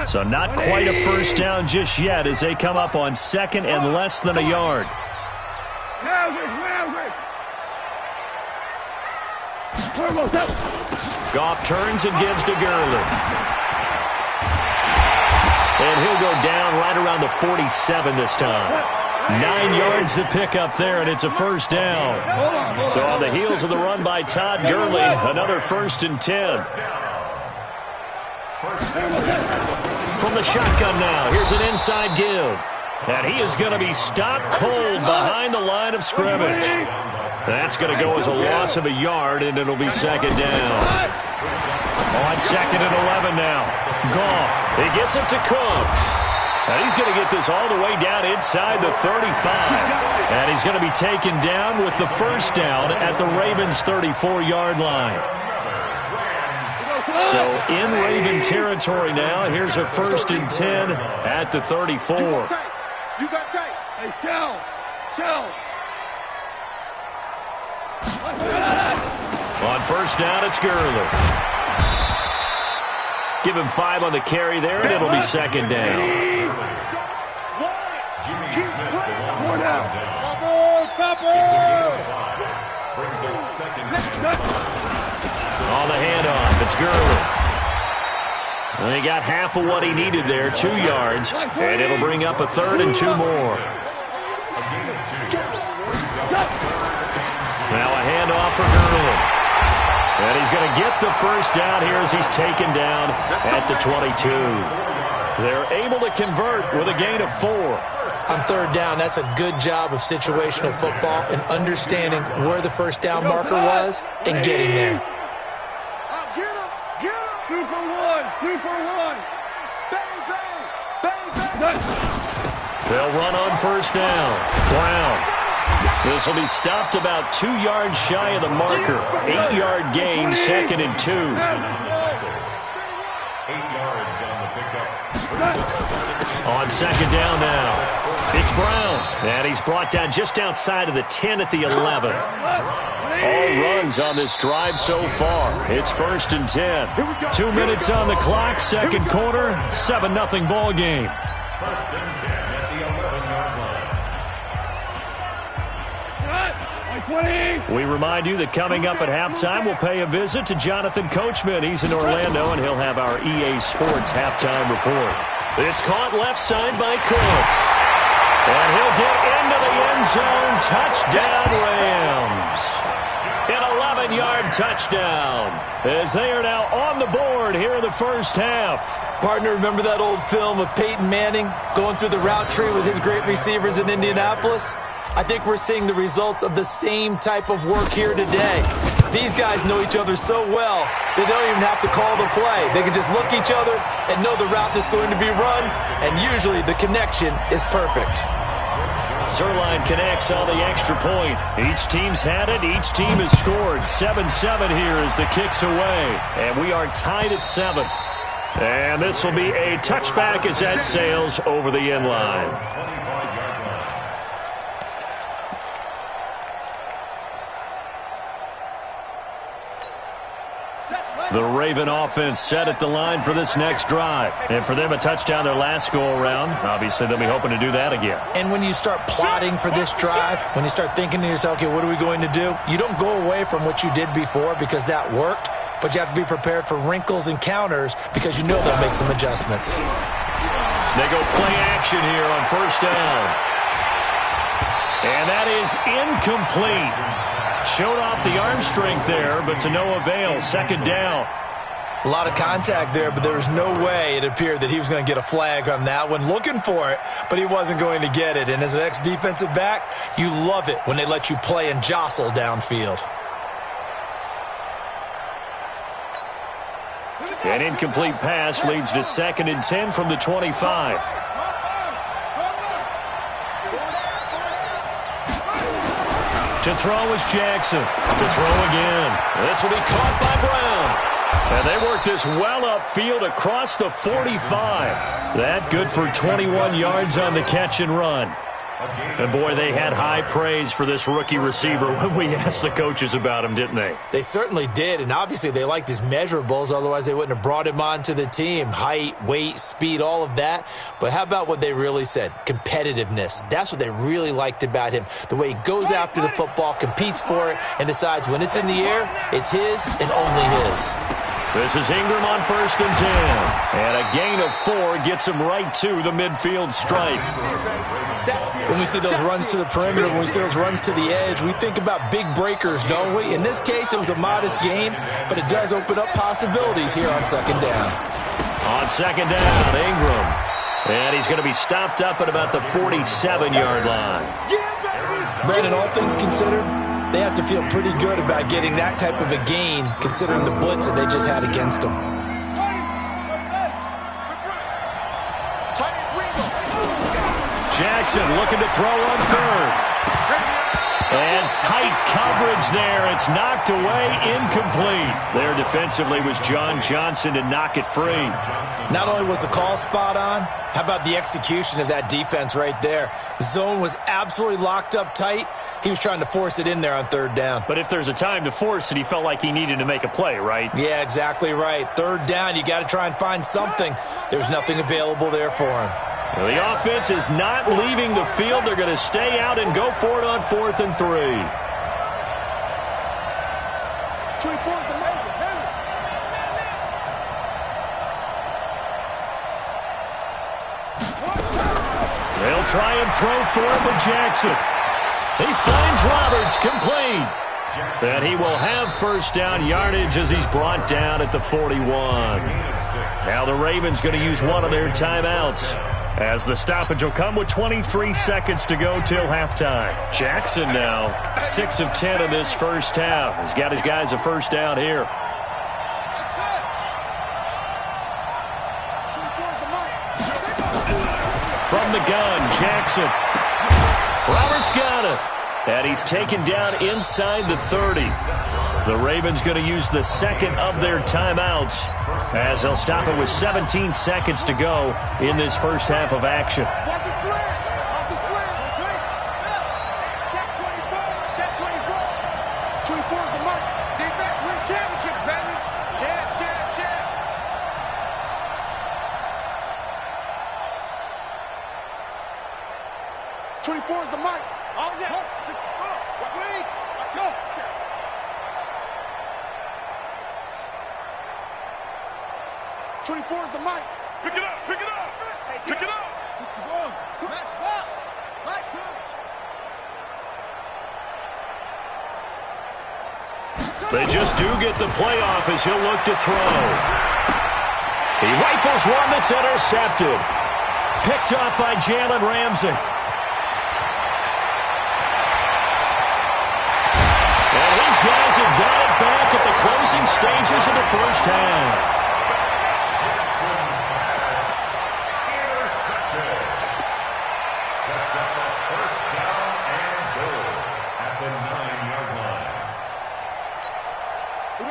So not quite a first down just yet as they come up on 2nd and less than a yard. Goff turns and gives to Gurley. And he'll go down right around the 47 this time. 9 yards to pick up there, and it's a first down. So on the heels of the run by Todd Gurley, another 1st and 10. From the shotgun now, here's an inside give. And he is going to be stopped cold behind the line of scrimmage. That's going to go as a loss of a yard, and it'll be 2nd down. On 2nd and 11 now. Goff, he gets it to Cooks. And he's going to get this all the way down inside the 35. And he's going to be taken down with the first down at the Ravens' 34-yard line. So in Raven territory now. Here's a 1st and 10 at the 34. You got tight. Hey, show. On 1st down, it's Gurley. Give him 5 on the carry there, and it'll be 2nd down. Jimmy Smith, the long down. Brings up 2nd and 5. On the handoff, it's Gurley. And he got half of what he needed there, 2 yards, and it'll bring up a 3rd and 2 more. Now a handoff for Gurley. And he's going to get the 1st down here as he's taken down at the 22. They're able to convert with a gain of 4. On 3rd down, that's a good job of situational football and understanding where the 1st down marker was and getting there. Get him. Super one. Bang, bang. They'll run on 1st down. Brown. This will be stopped about 2 yards shy of the marker. 8-yard gain, 2nd and 2. 8 yards on the pickup. On 2nd down now, it's Brown. And he's brought down just outside of the 10 at the 11. All runs on this drive so far. It's 1st and 10. 2 minutes on the clock, 2nd quarter, 7-0 ball game. 1st and 10 at the 11-yard line. We remind you that coming up at halftime, we'll pay a visit to Jonathan Coachman. He's in Orlando, and he'll have our EA Sports halftime report. It's caught left side by Cooks. And he'll get into the end zone. Touchdown, Rams. An 11-yard touchdown as they are now on the board here in the 1st half. Partner, remember that old film of Peyton Manning going through the route tree with his great receivers in Indianapolis? I think we're seeing the results of the same type of work here today. These guys know each other so well that they don't even have to call the play. They can just look each other and know the route that's going to be run, and usually the connection is perfect. Zerline connects on the extra point. Each team's had it. Each team has scored. 7-7 here as the kick's away. And we are tied at 7. And this will be a touchback as that sails over the end line. The Raven offense set at the line for this next drive. And for them, a touchdown their last go-around. Obviously, they'll be hoping to do that again. And when you start plotting for this drive, when you start thinking to yourself, okay, what are we going to do? You don't go away from what you did before because that worked, but you have to be prepared for wrinkles and counters because you know they'll make some adjustments. They go play action here on 1st down. And that is incomplete. Showed off the arm strength there, but to no avail. 2nd down. A lot of contact there, but there was no way it appeared that he was going to get a flag on that one. Looking for it, but he wasn't going to get it. And as an ex-defensive back, you love it when they let you play and jostle downfield. An incomplete pass leads to 2nd and 10 from the 25. To throw is Jackson. To throw again. This will be caught by Brown. And they work this well upfield across the 45. That good for 21 yards on the catch and run. And, boy, they had high praise for this rookie receiver when we asked the coaches about him, didn't they? They certainly did, and obviously they liked his measurables. Otherwise, they wouldn't have brought him onto the team. Height, weight, speed, all of that. But how about what they really said? Competitiveness. That's what they really liked about him. The way he goes after the football, competes for it, and decides when it's in the air, it's his and only his. This is Ingram on 1st and 10. And a gain of 4 gets him right to the midfield stripe. When we see those runs to the perimeter, when we see those runs to the edge, we think about big breakers, don't we? In this case, it was a modest game, but it does open up possibilities here on 2nd down. On 2nd down, Ingram. And he's going to be stopped up at about the 47-yard line. Brandon, all things considered, they have to feel pretty good about getting that type of a gain, considering the blitz that they just had against them. Jackson looking to throw on 3rd. And tight coverage there. It's knocked away, incomplete. There defensively was John Johnson to knock it free. Not only was the call spot on, how about the execution of that defense right there? The zone was absolutely locked up tight. He was trying to force it in there on third down. But if there's a time to force it, he felt like he needed to make a play, right? Yeah, exactly right. Third down, you got to try and find something. There's nothing available there for him. Well, the offense is not leaving the field. They're going to stay out and go for it on 4th and 3. 24 is the mark. They'll try and throw for it with Jackson. He finds Roberts, complete. And he will have first down yardage as he's brought down at the 41. Now the Ravens going to use one of their timeouts, as the stoppage will come with 23 seconds to go till halftime. Jackson now 6 of 10 in this first half. He's got his guys a first down here. From the gun, Jackson. Roberts got it. And he's taken down inside the 30. The Ravens going to use the second of their timeouts, as they'll stop it with 17 seconds to go in this first half of action. Watch the slant. Watch the slant. Check 24. Check 24. 24 is the mark. Defense wins championship, baby. Check, check, check. 24 is the mark. Oh, yeah. Go. 6, wait. Let's go. 24 is the mic. Pick it up, pick it up, pick it up. 61. Match box. Mike Cruz. They just do get the playoff as he'll look to throw. He rifles one that's intercepted. Picked up by Jalen Ramsey. And these guys have got it back at the closing stages of the first half.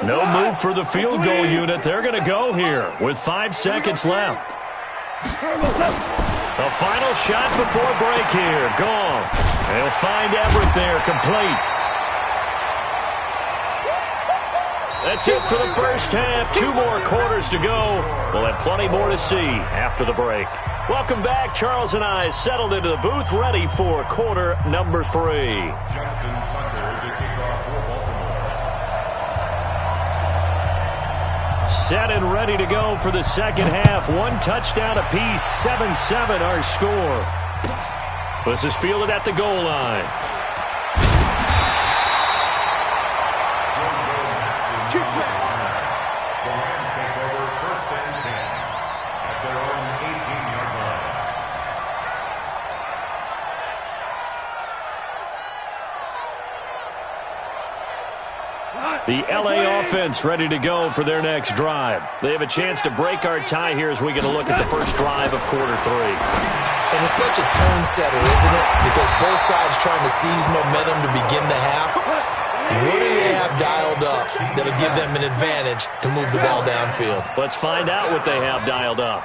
No move for the field goal unit. They're going to go here with 5 seconds left. The final shot before break here. Gone. They'll find Everett there, complete. That's it for the first half. 2 more quarters to go. We'll have plenty more to see after the break. Welcome back. Charles and I settled into the booth, ready for quarter number 3. Set and ready to go for the second half. 1 touchdown apiece, 7-7 our score. This is fielded at the goal line. The Rams take over 1st and 10 at their own 18-yard line. The LA offense ready to go for their next drive. They have a chance to break our tie here as we get a look at the first drive of quarter 3. And it's such a tone setter, isn't it? Because both sides trying to seize momentum to begin the half. What do they have dialed up that'll give them an advantage to move the ball downfield? Let's find out what they have dialed up.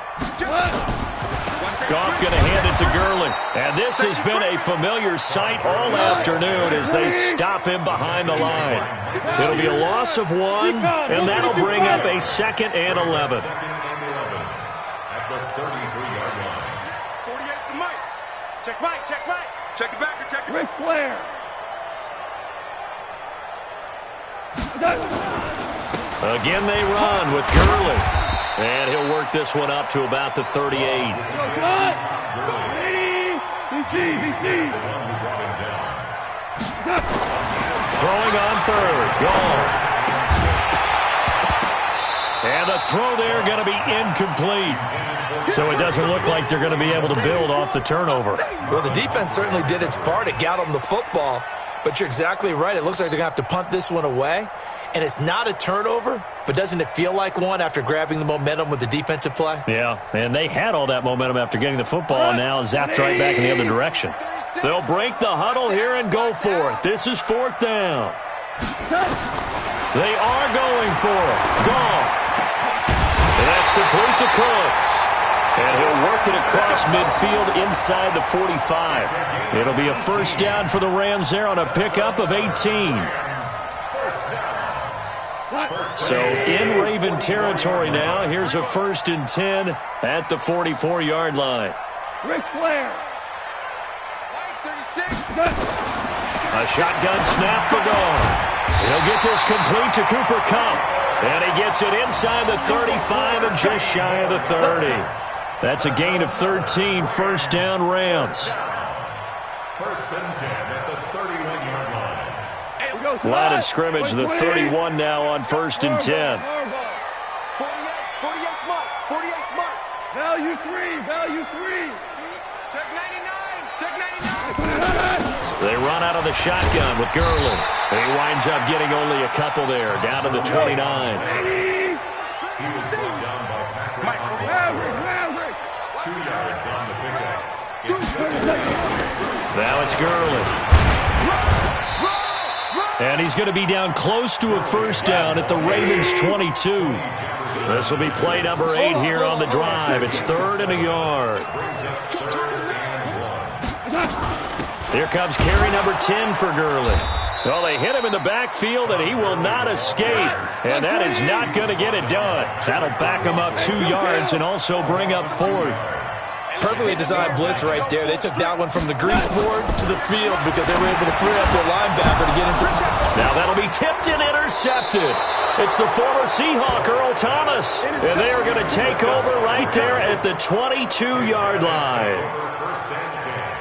Goff going to hand it to Gurley. And this has been a familiar sight all afternoon as they stop him behind the line. It'll be a loss of 1, and that'll bring up a 2nd and 11. At the 33-yard line. 48 to Mike. Check right, check right. Check it back or check it. Ric Flair. Again they run with Gurley. And he'll work this one up to about the 38. Cut. Throwing on 3rd. Gone. And the throw there going to be incomplete. So it doesn't look like they're going to be able to build off the turnover. Well, the defense certainly did its part. It got them the football. But you're exactly right. It looks like they're going to have to punt this one away. And it's not a turnover, but doesn't it feel like one after grabbing the momentum with the defensive play? Yeah, and they had all that momentum after getting the football, and now zapped right back in the other direction. They'll break the huddle here and go for it. This is 4th down. They are going for it. Goff. And that's complete to Cooks. And he'll work it across midfield inside the 45. It'll be a 1st down for the Rams there on a pickup of 18. So in Raven territory now, here's a 1st and 10 at the 44-yard line. Ric Flair. A shotgun snap for Goff. He'll get this complete to Cooper Kupp. And he gets it inside the 35 and just shy of the 30. That's a gain of 13, 1st down Rams. 1st and 10 at the 31-yard line. Line of scrimmage, the 31 now on 1st and 10. 48 mark. 48 mark. Value 3. Value 3. Check 99. Check 99. They run out of the shotgun with Gurley. And he winds up getting only a couple there, down to the 29. He was brought down by Patrick. Maverick. 2 yards on the pickup. Now it's Gurley. And he's going to be down close to a 1st down at the Ravens' 22. This will be play number 8 here on the drive. It's 3rd and a yard. Here comes carry number 10 for Gurley. Well, they hit him in the backfield, and he will not escape. And that is not going to get it done. That'll back him up 2 yards and also bring up 4th. Perfectly designed blitz right there. They took that one from the grease board to the field because they were able to free up their linebacker to get into. Now that'll be tipped and intercepted. It's the former Seahawk, Earl Thomas. And they are going to take over right there at the 22-yard line.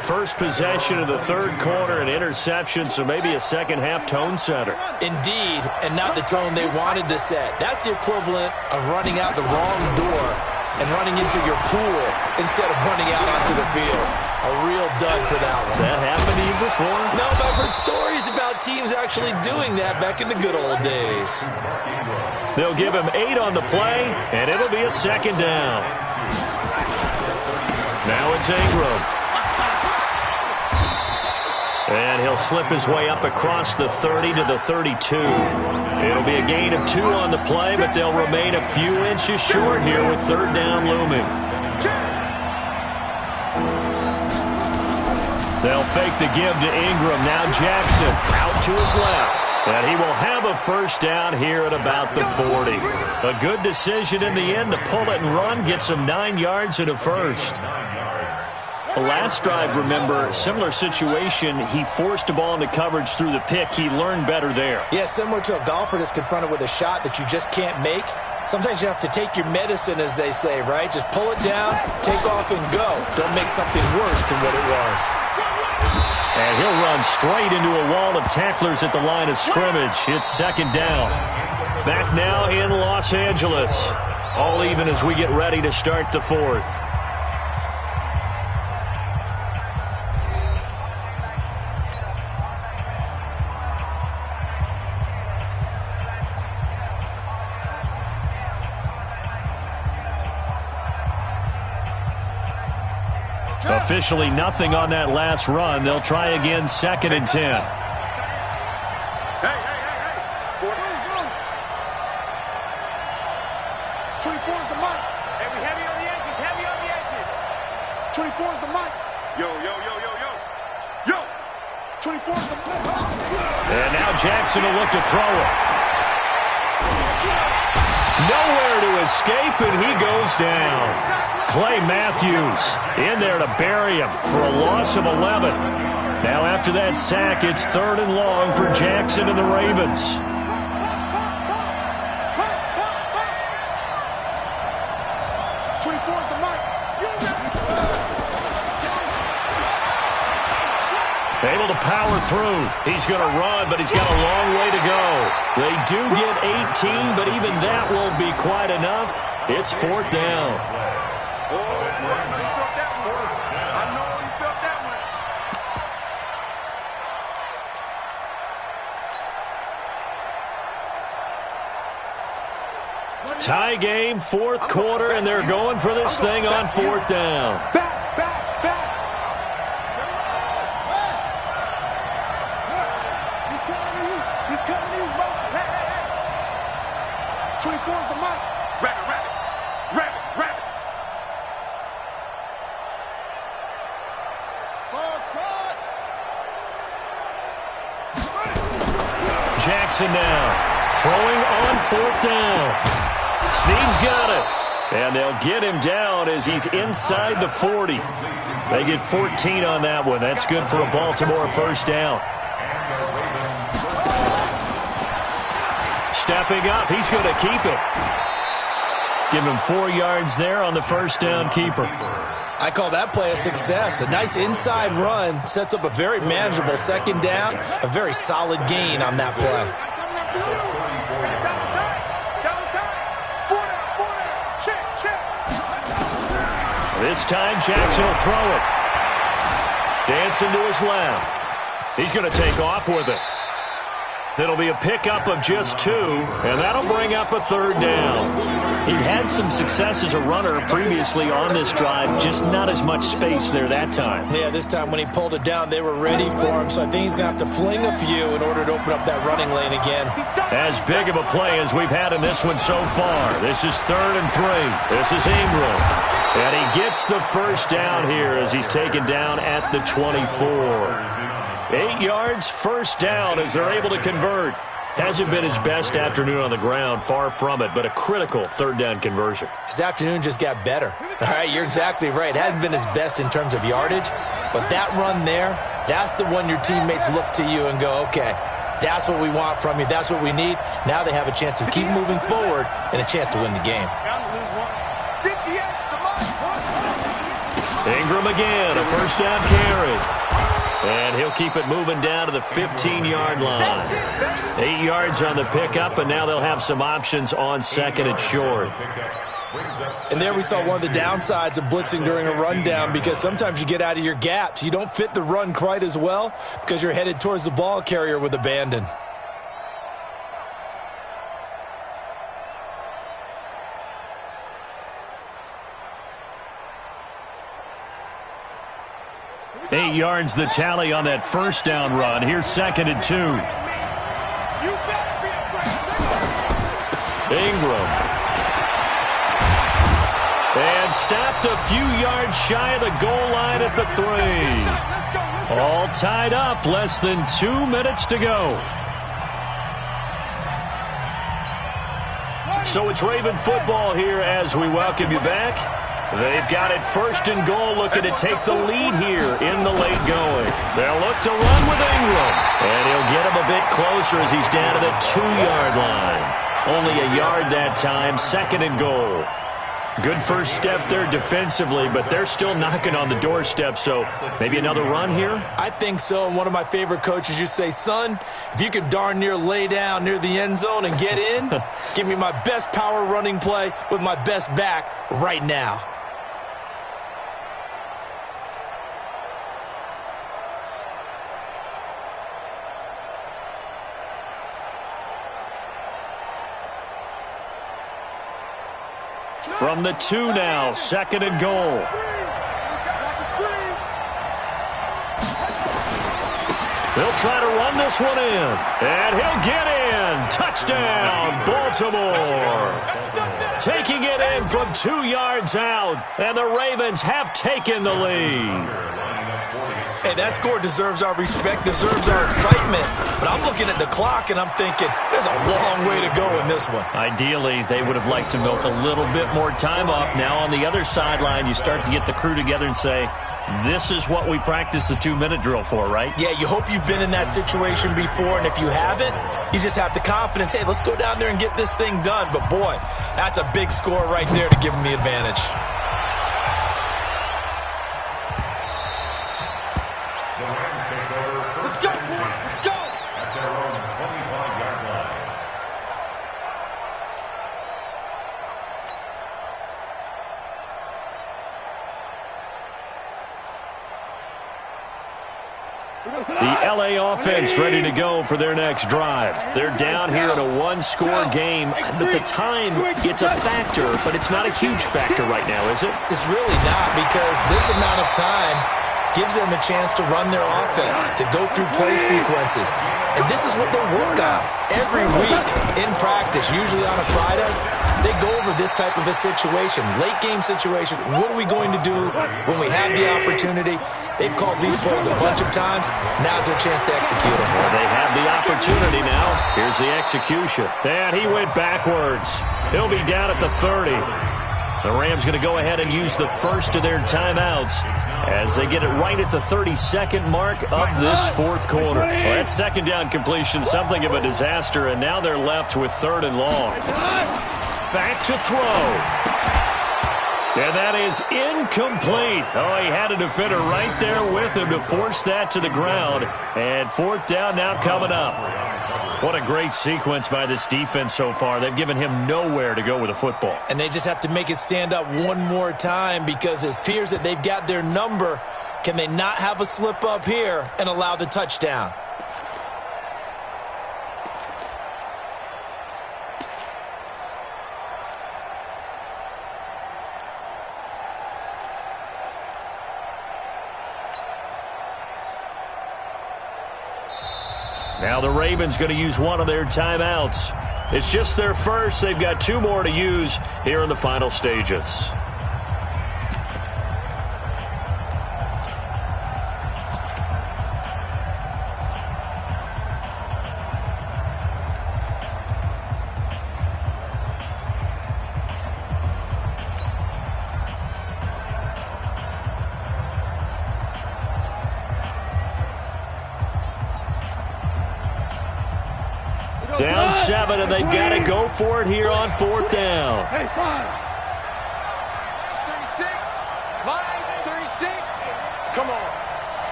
First possession of the 3rd quarter, an interception, so maybe a second-half tone setter. Indeed, and not the tone they wanted to set. That's the equivalent of running out the wrong door and running into your pool instead of running out onto the field. A real dud for that one. Has that happened to you before? No, but I've heard stories about teams actually doing that back in the good old days. They'll give him 8 on the play, and it'll be a 2nd down. Now it's Ingram. And he'll slip his way up across the 30 to the 32. It'll be a gain of 2 on the play, but they'll remain a few inches short here with 3rd down looming. They'll fake the give to Ingram. Now Jackson out to his left. And he will have a 1st down here at about the 40. A good decision in the end to pull it and run, get some 9 yards and a 1st. The last drive, remember, similar situation. He forced a ball into coverage through the pick. He learned better there. Yeah, similar to a golfer that's confronted with a shot that you just can't make. Sometimes you have to take your medicine, as they say, right? Just pull it down, take off, and go. Don't make something worse than what it was. And he'll run straight into a wall of tacklers at the line of scrimmage. It's 2nd down. Back now in Los Angeles. All even as we get ready to start the 4th. Officially nothing on that last run. They'll try again, 2nd and 10. Hey. 24 is the mic. Hey, we heavy on the edges. 24 is the mic. Yo. 24 is the mic. And now Jackson will look to throw it. Nowhere to escape, and he goes down. Clay Matthews in there to bury him for a loss of 11. Now after that sack, it's 3rd and long for Jackson and the Ravens. Able to power through. He's going to run, but he's got a long way to go. They do get 18, but even that won't be quite enough. It's 4th down. Tie game, 4th quarter, and they're going for this thing on 4th down. Jackson now, throwing on 4th down. Snead's got it. And they'll get him down as he's inside the 40. They get 14 on that one. That's good for a Baltimore 1st down. Stepping up, he's going to keep it. Give him 4 yards there on the 1st down keeper. I call that play a success. A nice inside run sets up a very manageable 2nd down. A very solid gain on that play. This time Jackson will throw it. Dancing to his left. He's going to take off with it. It'll be a pickup of just 2, and that'll bring up a 3rd down. He'd had some success as a runner previously on this drive, just not as much space there that time. Yeah, this time when he pulled it down, they were ready for him, so I think he's going to have to fling a few in order to open up that running lane again. As big of a play as we've had in this one so far. This is 3rd and 3. This is Ingram. And he gets the 1st down here as he's taken down at the 24. 8 yards, 1st down as they're able to convert. Hasn't been his best afternoon on the ground, far from it, but a critical 3rd down conversion. His afternoon just got better. All right, you're exactly right. It hasn't been his best in terms of yardage, but that run there, that's the one your teammates look to you and go, okay, that's what we want from you. That's what we need. Now they have a chance to keep moving forward and a chance to win the game. Ingram again, a 1st down carry. And he'll keep it moving down to the 15-yard line. 8 yards on the pickup, and now they'll have some options on 2nd and short. And there we saw one of the downsides of blitzing during a rundown, because sometimes you get out of your gaps. You don't fit the run quite as well because you're headed towards the ball carrier with abandon. Eight yards the tally on that 1st down run. Here's 2nd and 2. Ingram. And stopped a few yards shy of the goal line at the 3. All tied up, less than 2 minutes to go. So it's Raven football here as we welcome you back. They've got it 1st and goal, looking to take the lead here in the late going. They'll look to run with Ingram. And he'll get him a bit closer as he's down to the 2-yard line. Only a yard that time, 2nd and goal. Good first step there defensively, but they're still knocking on the doorstep, so maybe another run here? I think so, and one of my favorite coaches used to say, son, if you can darn near lay down near the end zone and get in, give me my best power running play with my best back right now. From the 2 now, 2nd and goal. They'll try to run this one in. And he'll get in. Touchdown, Baltimore. Taking it in from 2 yards out. And the Ravens have taken the lead. Hey, that score deserves our respect, deserves our excitement. But I'm looking at the clock, and I'm thinking, there's a long way to go in this one. Ideally, they would have liked to milk a little bit more time off. Now on the other sideline, you start to get the crew together and say, this is what we practiced the 2-minute drill for, right? Yeah, you hope you've been in that situation before, and if you haven't, you just have the confidence, hey, let's go down there and get this thing done. But, boy, that's a big score right there to give them the advantage. The LA offense ready to go for their next drive. They're down here in a one-score game. At the time, it's a factor, but it's not a huge factor right now, is it? It's really not, because this amount of time gives them a chance to run their offense, to go through play sequences. And this is what they work on every week in practice, usually on a Friday. They go over this type of a situation, late game situation. What are we going to do when we have the opportunity? They've called these plays a bunch of times. Now's their chance to execute them. Well, they have the opportunity now. Here's the execution. And he went backwards. He'll be down at the 30. The Rams going to go ahead and use the first of their timeouts as they get it right at the 32nd mark of this fourth quarter. Well, that second down completion, something of a disaster, and now they're left with 3rd and long. Back to throw. And that is incomplete. Oh, he had a defender right there with him to force that to the ground. And 4th down now coming up. What a great sequence by this defense so far. They've given him nowhere to go with the football. And they just have to make it stand up one more time because it appears that they've got their number. Can they not have a slip up here and allow the touchdown? Now the Ravens going to use one of their timeouts. It's just their first. They've got 2 more to use here in the final stages. Down 7, and they've got to go for it here on 4th down. Hey, 5. 36. 36. Come on.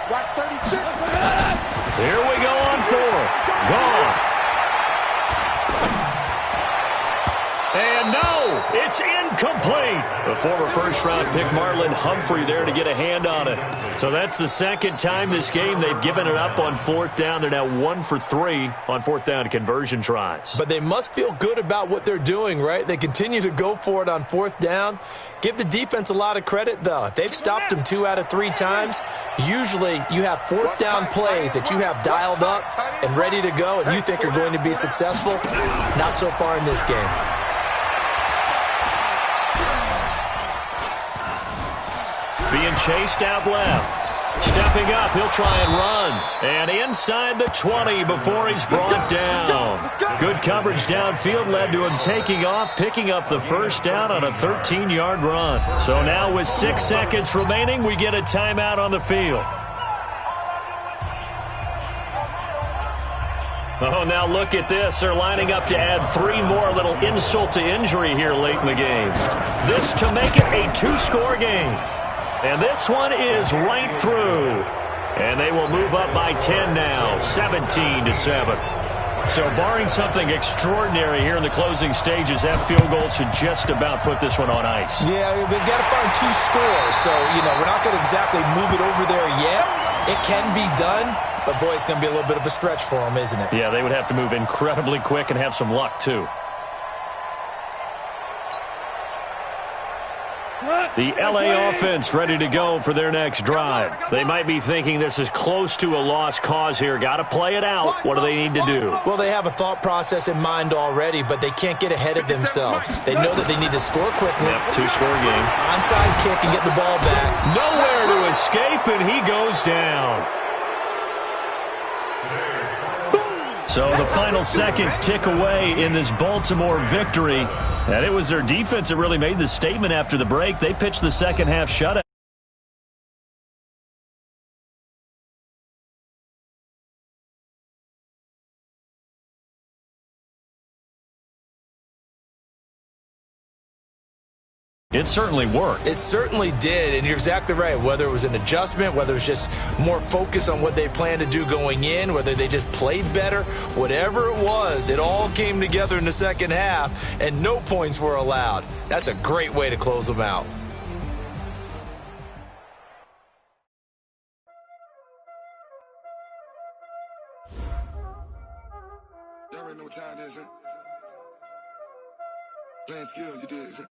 Watch 36. Here we go on 4th. Gone. And no, it's incomplete. The former first-round pick Marlon Humphrey there to get a hand on it. So that's the second time this game they've given it up on 4th down. They're now 1 for 3 on 4th down conversion tries. But they must feel good about what they're doing, right? They continue to go for it on 4th down. Give the defense a lot of credit, though. They've stopped them 2 out of 3 times. Usually you have 4th down plays that you have dialed up and ready to go and you think are going to be successful. Not so far in this game. Being chased out left. Stepping up, he'll try and run. And inside the 20 before he's brought down. Good coverage downfield led to him taking off, picking up the first down on a 13-yard run. So now with 6 seconds remaining, we get a timeout on the field. Oh, now look at this. They're lining up to add 3 more. A little insult to injury here late in the game. This to make it a 2-score game. And this one is right through. And they will move up by 10 now, 17-7. So barring something extraordinary here in the closing stages, that field goal should just about put this one on ice. Yeah, we've got to find 2 scores. So, we're not going to exactly move it over there yet. It can be done, but, boy, it's going to be a little bit of a stretch for them, isn't it? Yeah, they would have to move incredibly quick and have some luck, too. The LA offense ready to go for their next drive. They might be thinking this is close to a lost cause here. Got to play it out. What do they need to do? Well, they have a thought process in mind already, but they can't get ahead of themselves. They know that they need to score quickly. Yep, 2-score game. Onside kick and get the ball back. Nowhere to escape, and he goes down. So the final seconds tick away in this Baltimore victory. And it was their defense that really made the statement after the break. They pitched the second half shutout. It certainly worked. It certainly did, and you're exactly right. Whether it was an adjustment, whether it was just more focus on what they planned to do going in, whether they just played better, whatever it was, it all came together in the second half, and no points were allowed. That's a great way to close them out. Y'all already know what time it is, huh? Playing skills, you did.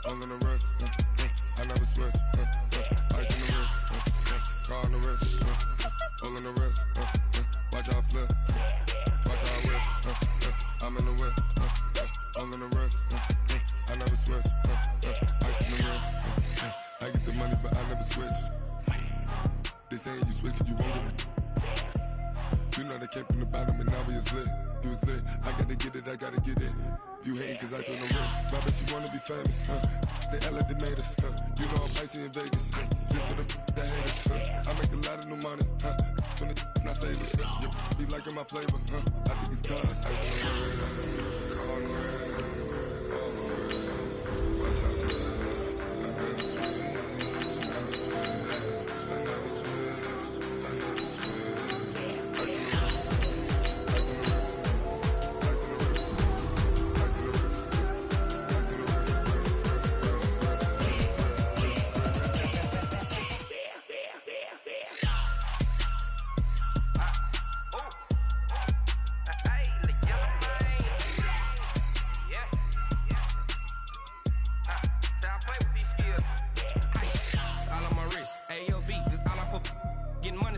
All in the rest, I never sweat, ice in the wrist, car on the wrist, all in the rest, watch out flip. I'm in the whip, all in the rest, I never switch, ice in the wrist, I get the money but I never switch. They saying you switch and you won't get it. You know they came from the bottom and now we is lit. You was lit, I gotta get it, I gotta get it. You hating cause ice on the wrist, but I bet you wanna be famous, They act like they made us, You know I'm icy in Vegas, This for the that hate us, I make a lot of new money, When it's not savers, You be liking my flavor, I think it's cause ice on the wrist, car on the wrist, all on the wrist. Watch out for this, I never switch, never switch, I never switch, I never switch. Ice on the wrist, ice on the wrist, ice on the wrist, ice on the wrist, ice on the wrist,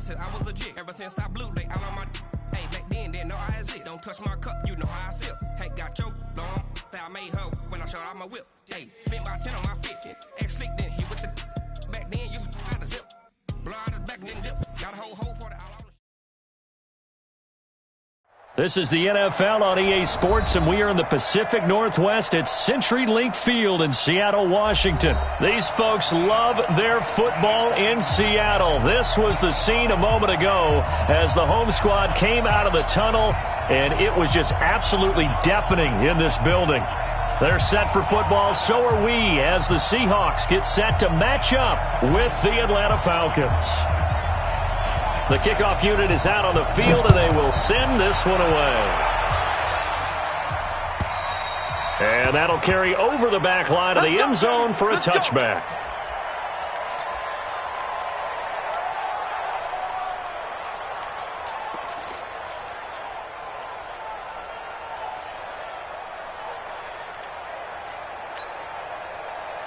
I was legit. Ever since I blew, they all on my. Hey, back then, didn't know I exist. Don't touch my cup, you know how I sip. Hey, got your long. Say I made her when I showed out my whip. Hey, spent my 10 on my 50. Ex slick, then hit with the. Back then, used to out the zip. Blow out his back, then dip. Got a whole party out on the. This is the NFL on EA Sports, and we are in the Pacific Northwest at CenturyLink Field in Seattle, Washington. These folks love their football in Seattle. This was the scene a moment ago as the home squad came out of the tunnel, and it was just absolutely deafening in this building. They're set for football, so are we, as the Seahawks get set to match up with the Atlanta Falcons. The kickoff unit is out on the field, and they will send this one away. And that'll carry over the back line of the end zone for a touchback.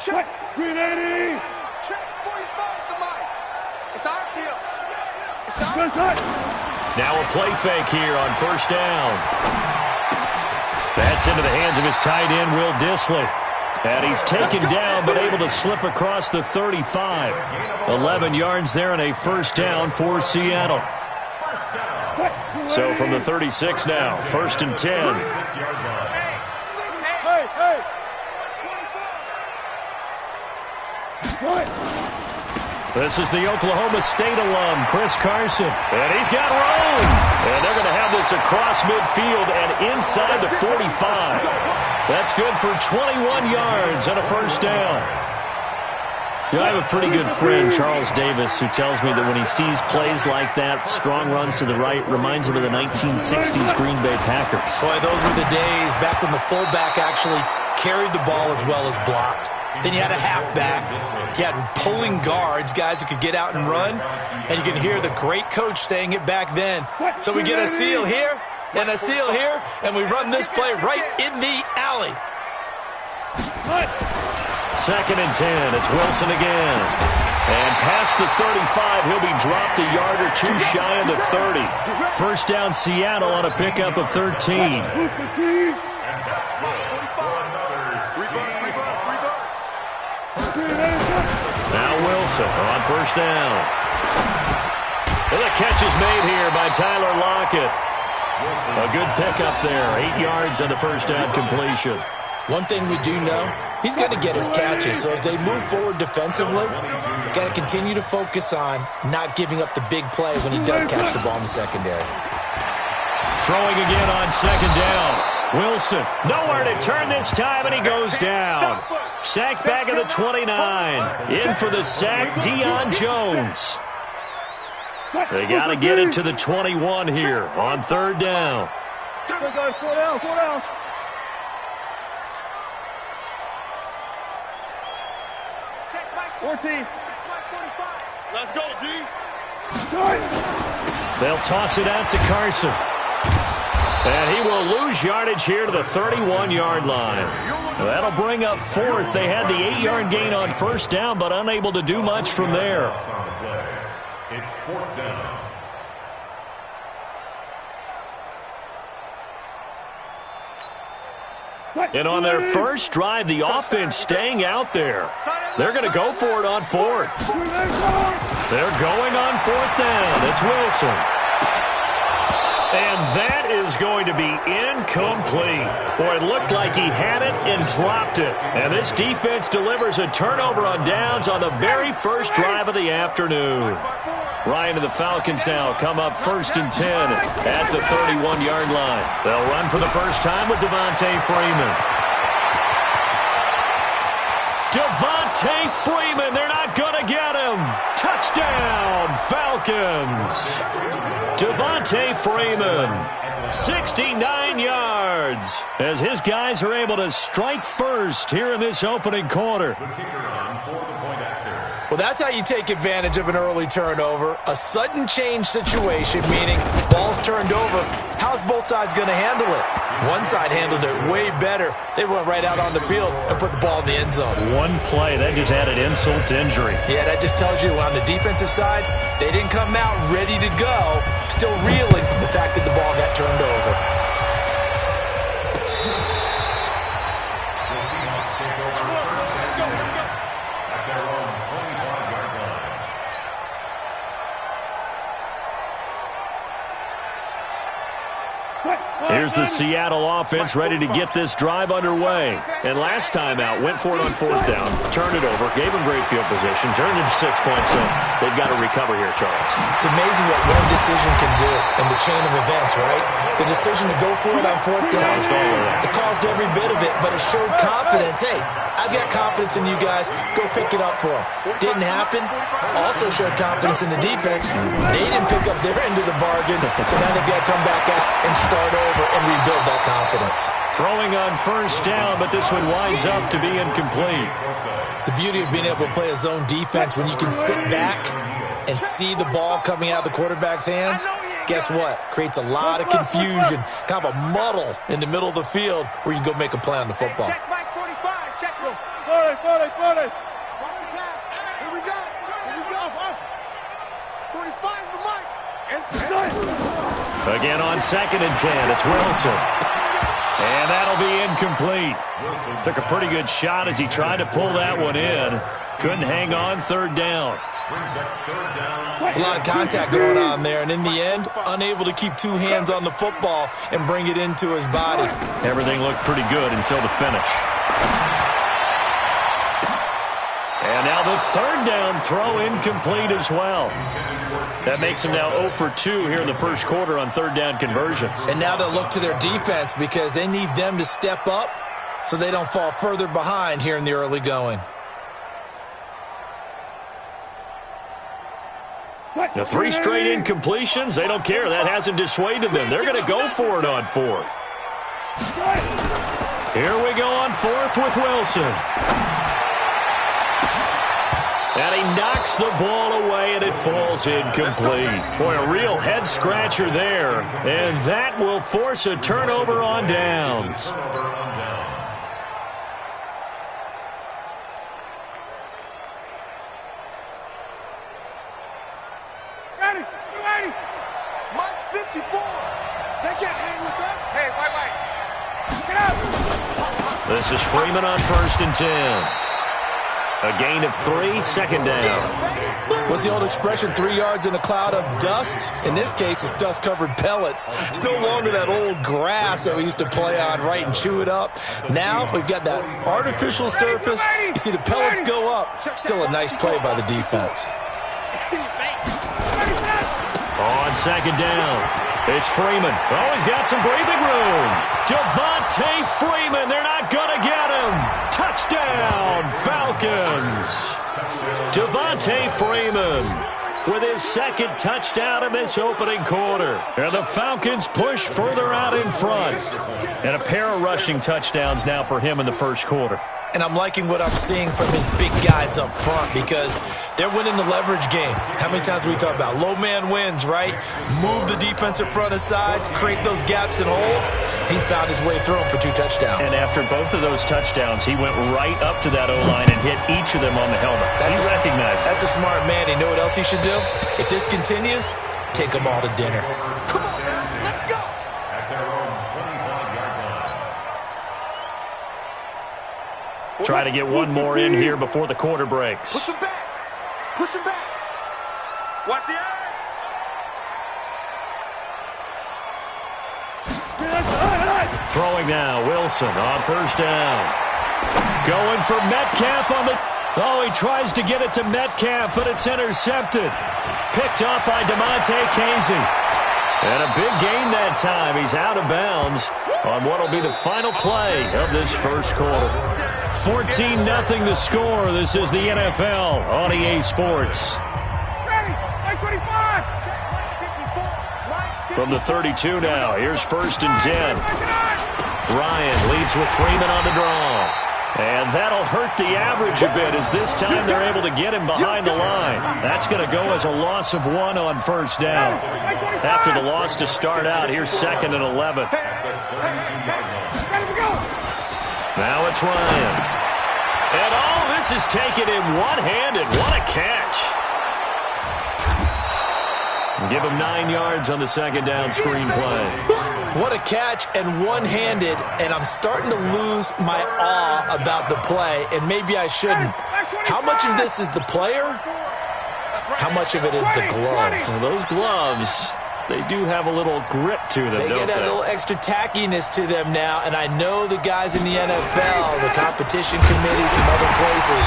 Check. 380. Check 45 to Mike. It's our deal. Now a play fake here on first down. That's into the hands of his tight end, Will Dissly. And he's taken down but able to slip across the 35. 11 yards there and a first down for Seattle. So from the 36 now, first and 10. This is the Oklahoma State alum, Chris Carson. And he's got room. And they're going to have this across midfield and inside the 45. That's good for 21 yards and a first down. You know, I have a pretty good friend, Charles Davis, who tells me that when he sees plays like that, strong runs to the right, reminds him of the 1960s Green Bay Packers. Boy, those were the days back when the fullback actually carried the ball as well as blocked. Then you had a halfback. You had pulling guards, guys who could get out and run. And you can hear the great coach saying it back then. So we get a seal here and a seal here, and we run this play right in the alley. Second and 10. It's Wilson again. And past the 35, he'll be dropped a yard or two shy of the 30. First down Seattle on a pickup of 13. Now Wilson on first down. And the catch is made here by Tyler Lockett. A good pickup there. 8 yards on the first down completion. One thing we do know, he's going to get his catches. So as they move forward defensively, got to continue to focus on not giving up the big play when he does catch the ball in the secondary. Throwing again on second down. Wilson, nowhere to turn this time, and he goes down. Sacked back at the 29. In for the sack, Deion Jones. They got to get it to the 21 here on third down. 14. Let's go, D. They'll toss it out to Carson. And he will lose yardage here to the 31-yard line. That'll bring up fourth. They had the 8-yard gain on first down, but unable to do much from there. It's fourth down. And on their first drive, the offense staying out there. They're going to go for it on fourth. They're going on fourth down. It's Wilson. And that is going to be incomplete. Boy, it looked like he had it and dropped it. And this defense delivers a turnover on downs on the very first drive of the afternoon. Ryan and the Falcons now come up 1st and 10 at the 31-yard line. They'll run for the first time with Devontae Freeman. Devontae Freeman, they're not going to get him. Touchdown, Falcons. Devontae Freeman, 69 yards, as his guys are able to strike first here in this opening quarter. Well, that's how you take advantage of an early turnover. A sudden change situation, meaning ball's turned over. How's both sides going to handle it? One side handled it way better. They went right out on the field and put the ball in the end zone. One play, that just added insult to injury. Yeah, that just tells you on the defensive side, they didn't come out ready to go, still reeling from the fact that the ball got turned over. Here's the Seattle offense ready to get this drive underway. And last time out, went for it on fourth down, turned it over, gave them great field position, turned it to 6 points. So they've got to recover here, Charles. It's amazing what one decision can do in the chain of events, right? The decision to go for it on fourth down, it caused every bit of it, but it showed confidence. Hey, I've got confidence in you guys. Go pick it up for them. Didn't happen. Also showed confidence in the defense. They didn't pick up their end of the bargain, so now they've got to come back out and start over and rebuild that confidence. Throwing on first down, but this one winds up to be incomplete. The beauty of being able to play a zone defense when you can sit back and see the ball coming out of the quarterback's hands, guess what? Creates a lot of confusion, kind of a muddle in the middle of the field where you can go make a play on the football. Check Mike 45. Check him. 40. Watch the pass. Here we go. 45's the mic. Again on 2nd and 10, it's Wilson. And that'll be incomplete. Took a pretty good shot as he tried to pull that one in. Couldn't hang on, 3rd down. It's a lot of contact going on there, and in the end, unable to keep 2 hands on the football and bring it into his body. Everything looked pretty good until the finish. And now the 3rd down throw incomplete as well. That makes them now 0 for 2 here in the first quarter on 3rd down conversions. And now they'll look to their defense because they need them to step up so they don't fall further behind here in the early going. The 3 straight incompletions, they don't care. That hasn't dissuaded them. They're going to go for it on 4th. Here we go on 4th with Wilson. And he knocks the ball away, and it falls incomplete. Boy, a real head-scratcher there. And that will force a turnover on downs. Ready. Mike 54. They can't hang with that. Hey, wait. Get up. This is Freeman on 1st and 10. A gain of 3, 2nd down. What's the old expression, 3 yards in a cloud of dust? In this case, it's dust-covered pellets. It's no longer that old grass that we used to play on, right, and chew it up. Now we've got that artificial surface. You see the pellets go up. Still a nice play by the defense. On 2nd down, it's Freeman. Oh, he's got some breathing room. Devontae Freeman, they're not going to get him. Touchdown, Falcons. Devontae Freeman with his 2nd touchdown in this opening quarter. And the Falcons push further out in front. And a pair of rushing touchdowns now for him in the first quarter. And I'm liking what I'm seeing from his big guys up front because they're winning the leverage game. How many times we talk about low man wins, right? Move the defensive front aside, create those gaps and holes. He's found his way through them for 2 touchdowns. And after both of those touchdowns, he went right up to that O-line and hit each of them on the helmet. He recognized it. That's a smart man. You know what else he should do? If this continues, take them all to dinner. Come on, man. Let's go. At their own 25-yard line. 3rd and 10. 3rd Try to get one more in here before the quarter breaks. Push him back. Push him back. Watch the eye. Throwing now, Wilson on first down. Going for Metcalf on the... Oh, he tries to get it to Metcalf, but it's intercepted. Picked up by DeMonte Casey. And a big gain that time. He's out of bounds on what will be the final play of this first quarter. 14-0 the score. This is the NFL on EA Sports. From the 32 now, here's first and 10. Ryan leads with Freeman on the draw. And that'll hurt the average a bit as this time they're able to get him behind the line. That's going to go as a loss of 1 on first down. After the loss to start out, here's second and 11. Now it's Ryan. And all this is taken in one-handed. What a catch. Give him 9 yards on the second down screen play. What a catch and one-handed, and I'm starting to lose my awe about the play, and maybe I shouldn't. How much of this is the player? How much of it is the glove? Well, those gloves, they do have a little grip to them, They don't get a little extra tackiness to them now, and I know the guys in the NFL, the competition committee, some other places,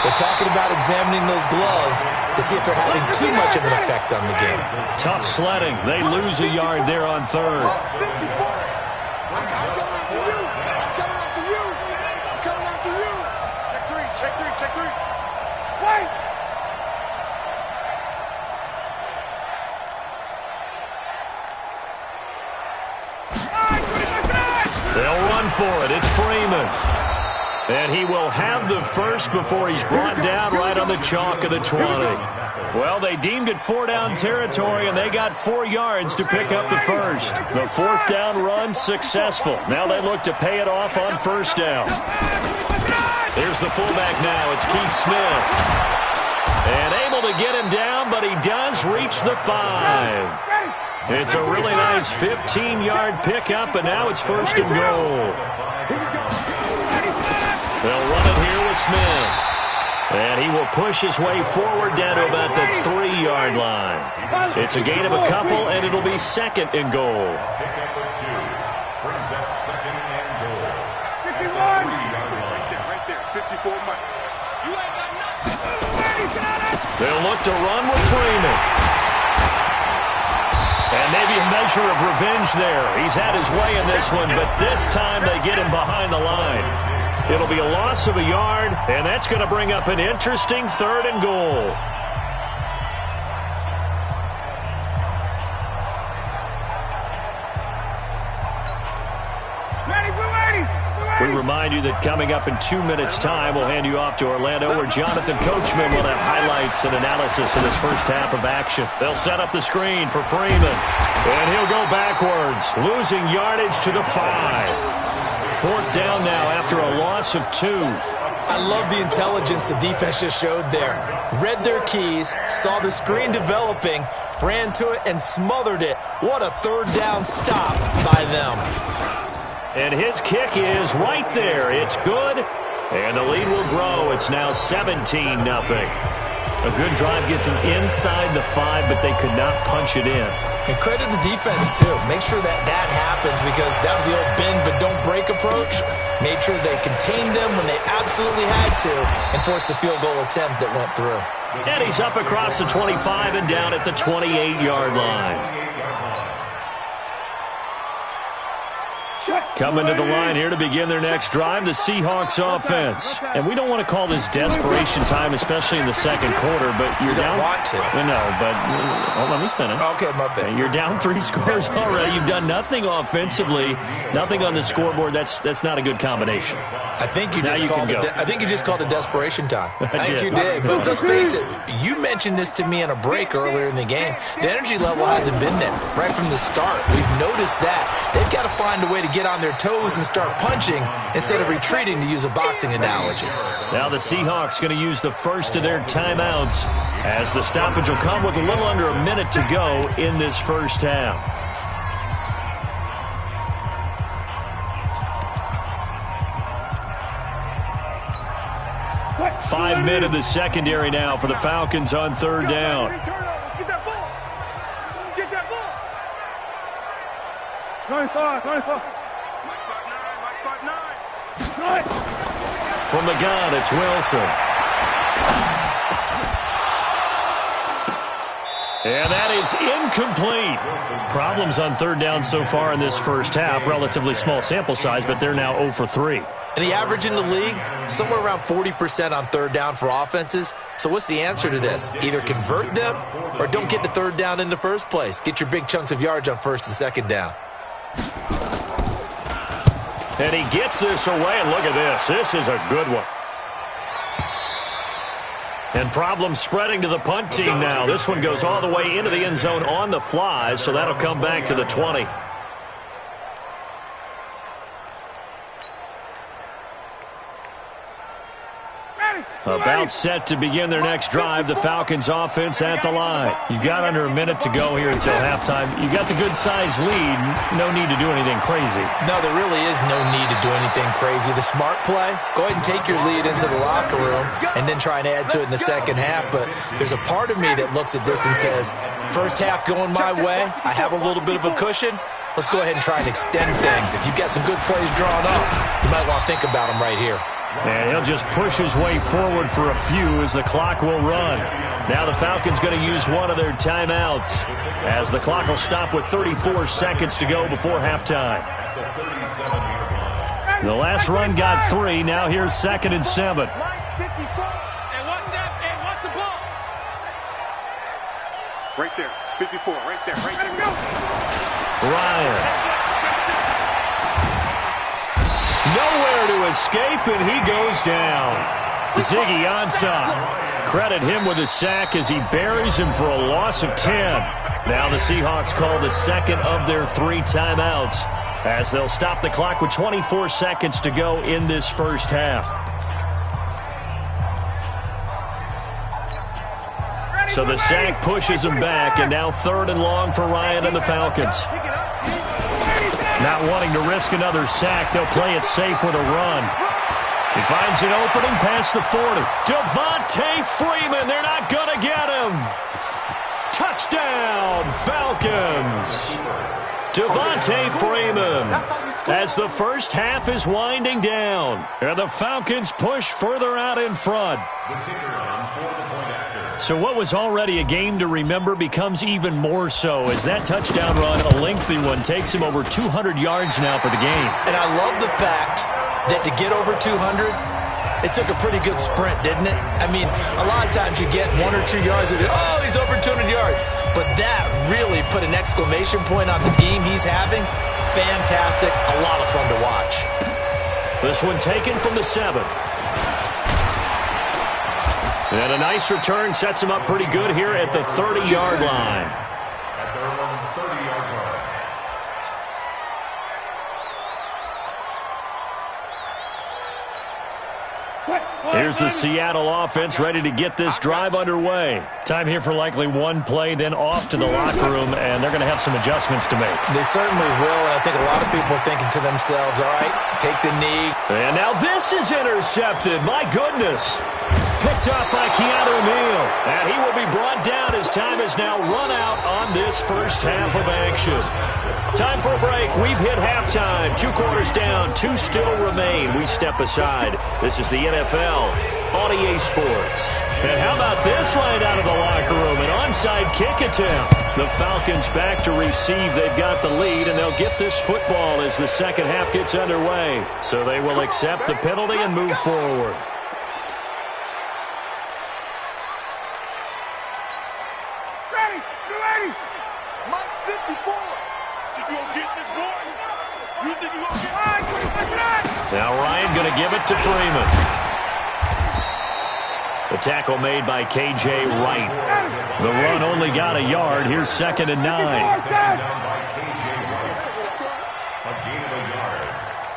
they're talking about examining those gloves to see if they're having too much of an effect on the game. Tough sledding. They lose a yard there on third. I'm coming after you. I'm coming after you. I'm coming after you. Check three. Check three. Check three. Wait. They'll run for it. It's Freeman. And he will have the first before he's brought down right on the chalk of the 20. Well, they deemed it 4-down territory, and they got 4 yards to pick up the first. The 4th down run successful. Now they look to pay it off on first down. Here's the fullback now. It's Keith Smith. And able to get him down, but he does reach the 5. It's a really nice 15-yard pickup, and now it's first and goal. They'll run it here with Smith. And he will push his way forward down to about the 3-yard line. It's a gain of a couple, and it'll be second and goal. Pickup of 2 brings up second and goal. 51. Right there. 54 Mike. You ain't got nothing. They'll look to run with Freeman. And maybe a measure of revenge there. He's had his way in this one, but this time they get him behind the line. It'll be a loss of a yard, and that's going to bring up an interesting third and goal. We remind you that coming up in 2 minutes' time, we'll hand you off to Orlando, where Jonathan Coachman will have highlights and analysis in this first half of action. They'll set up the screen for Freeman, and he'll go backwards, losing yardage to the 5. 4th down now after a loss of 2. I love the intelligence the defense just showed there. Read their keys, saw the screen developing, ran to it, and smothered it. What a 3rd down stop by them. And his kick is right there. It's good, and the lead will grow. It's now 17-0. A good drive gets him inside the 5, but they could not punch it in. And credit the defense, too. Make sure that happens, because that was the old bend but don't break approach. Made sure they contained them when they absolutely had to and forced the field goal attempt that went through. And he's up across the 25 and down at the 28-yard line. Coming to the line here to begin their next drive, the Seahawks offense. And we don't want to call this desperation time, especially in the second quarter, but you're down. You don't want to. No, but let me finish. Okay, my bad. You're down 3 scores already. You've done nothing offensively, nothing on the scoreboard. That's not a good combination. I think you just called it desperation time. I think you did. But let's face it, you mentioned this to me in a break earlier in the game. The energy level hasn't been there right from the start. We've noticed that. They've got to find a way to get on their toes and start punching instead of retreating, to use a boxing analogy. Now the Seahawks going to use the first of their timeouts, as the stoppage will come with a little under a minute to go in this first half. 5 men in the secondary now for the Falcons on third down. Get that ball. Get that ball. 25. Mike 5'9". From the gun, it's Wilson. And that is incomplete. Problems on third down so far in this first half. Relatively small sample size, but they're now 0 for 3. And the average in the league, somewhere around 40% on third down for offenses. So what's the answer to this? Either convert them or don't get to third down in the first place. Get your big chunks of yards on first and second down. And he gets this away, and look at this. This is a good one. And problems spreading to the punt team now. This one goes all the way into the end zone on the fly, so that'll come back to the 20. About set to begin their next drive. The Falcons offense at the line. You've got under a minute to go here until halftime. You've got the good-sized lead. No need to do anything crazy. No, there really is no need to do anything crazy. The smart play, go ahead and take your lead into the locker room and then try and add to it in the second half. But there's a part of me that looks at this and says, first half going my way, I have a little bit of a cushion. Let's go ahead and try and extend things. If you've got some good plays drawn up, you might want to think about them right here. And he'll just push his way forward for a few as the clock will run. Now the Falcons going to use one of their timeouts as the clock will stop with 34 seconds to go before halftime. The last run got 3. Now here's 2nd and 7. And what's the ball? Right there. 54. Right there. Right there. Ryan. Nowhere to escape, and he goes down. Ziggy Ansah. Credit him with a sack as he buries him for a loss of 10. Now the Seahawks call the second of their 3 timeouts as they'll stop the clock with 24 seconds to go in this first half. So the sack pushes him back, and now 3rd and long for Ryan and the Falcons. Not wanting to risk another sack, they'll play it safe with a run. He finds an opening past the 40. Devontae Freeman, they're not going to get him. Touchdown, Falcons. Devontae Freeman as the first half is winding down. And the Falcons push further out in front. So what was already a game to remember becomes even more so as that touchdown run, a lengthy one, takes him over 200 yards now for the game. And I love the fact that to get over 200, it took a pretty good sprint, didn't it? I mean, a lot of times you get 1 or 2 yards and oh, he's over 200 yards. But that really put an exclamation point on the game he's having. Fantastic. A lot of fun to watch. This one taken from the 7. And a nice return sets him up pretty good here at the 30-yard line. At their own 30-yard line. Here's the Seattle offense ready to get this drive underway. Time here for likely one play, then off to the locker room, and they're going to have some adjustments to make. They certainly will, and I think a lot of people are thinking to themselves, all right, take the knee. And now this is intercepted. My goodness. Picked up by Keanu Neal. And he will be brought down as time is now run out on this first half of action. Time for a break. We've hit halftime. 2 quarters down. 2 still remain. We step aside. This is the NFL on EA Sports. And how about this right out of the locker room? An onside kick attempt. The Falcons back to receive. They've got the lead, and they'll get this football as the second half gets underway. So they will accept the penalty and move forward. Now Ryan going to give it to Freeman. The tackle made by K.J. Wright. The run only got a yard. Here's 2nd and 9. A gain of a yard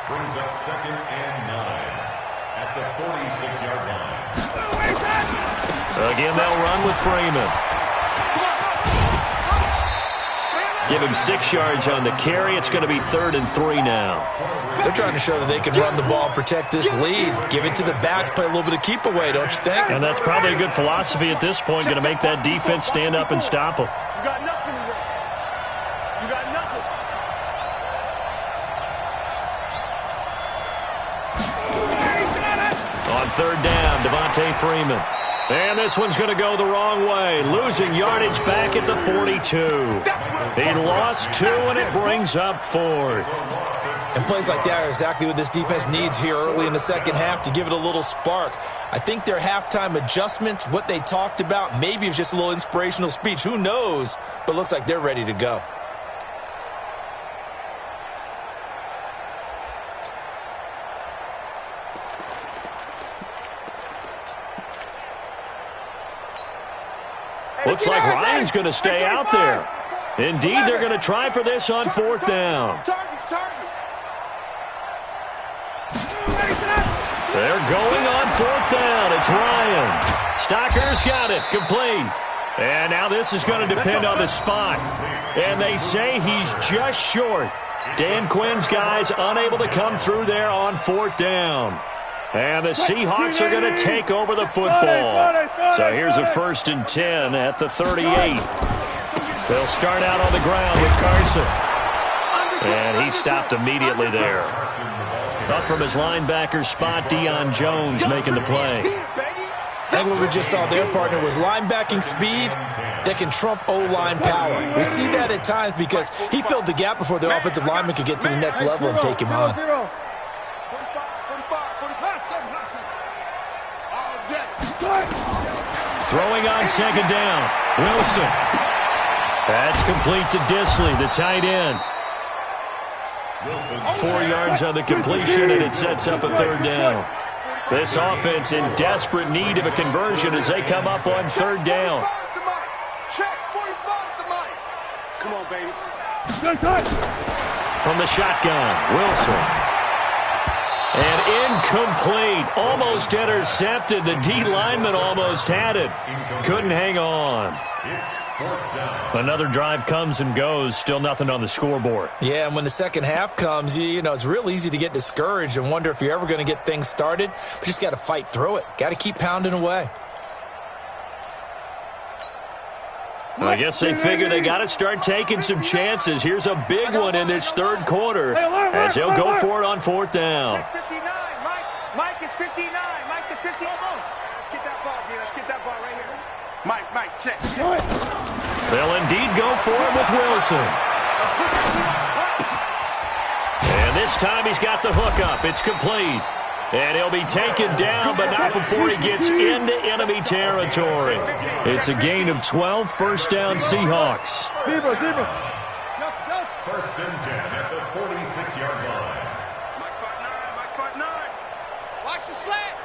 brings up 2nd and 9 at the 46-yard line. Again, they'll run with Freeman. Give him 6 yards on the carry. It's going to be 3rd and 3 now. They're trying to show that they can run the ball and protect this lead. Give it to the backs, play a little bit of keep away, don't you think? And that's probably a good philosophy at this point, going to make that defense stand up and stop them. You got nothing today. You got nothing. On 3rd down, Devontae Freeman. And this one's going to go the wrong way. Losing yardage back at the 42. He lost 2, and it brings up 4th. And plays like that are exactly what this defense needs here early in the second half to give it a little spark. I think their halftime adjustments, what they talked about, maybe it was just a little inspirational speech. Who knows? But looks like they're ready to go. Looks like Ryan's going to stay out there. Indeed, they're going to try for this on 4th down. They're going on 4th down. It's Ryan. Stocker's got it. Complete. And now this is going to depend on the spot. And they say he's just short. Dan Quinn's guys unable to come through there on 4th down. And the Seahawks are going to take over the football. So here's a 1st and 10 at the 38. They'll start out on the ground with Carson. And he stopped immediately there. Up from his linebacker spot, Deion Jones making the play. I think what we just saw their partner was linebacking speed that can trump O-line power. We see that at times because he filled the gap before the offensive lineman could get to the next level and take him on. Throwing on 2nd down. Wilson. That's complete to Disley, the tight end. 4 yards on the completion, and it sets up a 3rd down. This offense in desperate need of a conversion as they come up on 3rd down. Check, 45 the mic. Come on, baby. From the shotgun, Wilson. And incomplete. Almost intercepted. The D lineman almost had it. Couldn't hang on. Another drive comes and goes. Still nothing on the scoreboard. Yeah, and when the second half comes, you know, it's real easy to get discouraged and wonder if you're ever going to get things started. But you just got to fight through it. Got to keep pounding away. Well, I guess they figure they got to start taking some chances. Here's a big one in this 3rd quarter as they'll go for it on 4th down. Check 59, Mike. Mike is 59. Mike to 50. Let's get that ball, dude. Let's get that ball right here. Mike, check. They'll indeed go for it with Wilson. And this time he's got the hook up. It's complete. And he'll be taken down, but not before he gets into enemy territory. It's a gain of 12, 1st down Seahawks. 1st and 10 at the 46-yard line. Mike 5'9". Watch the slants.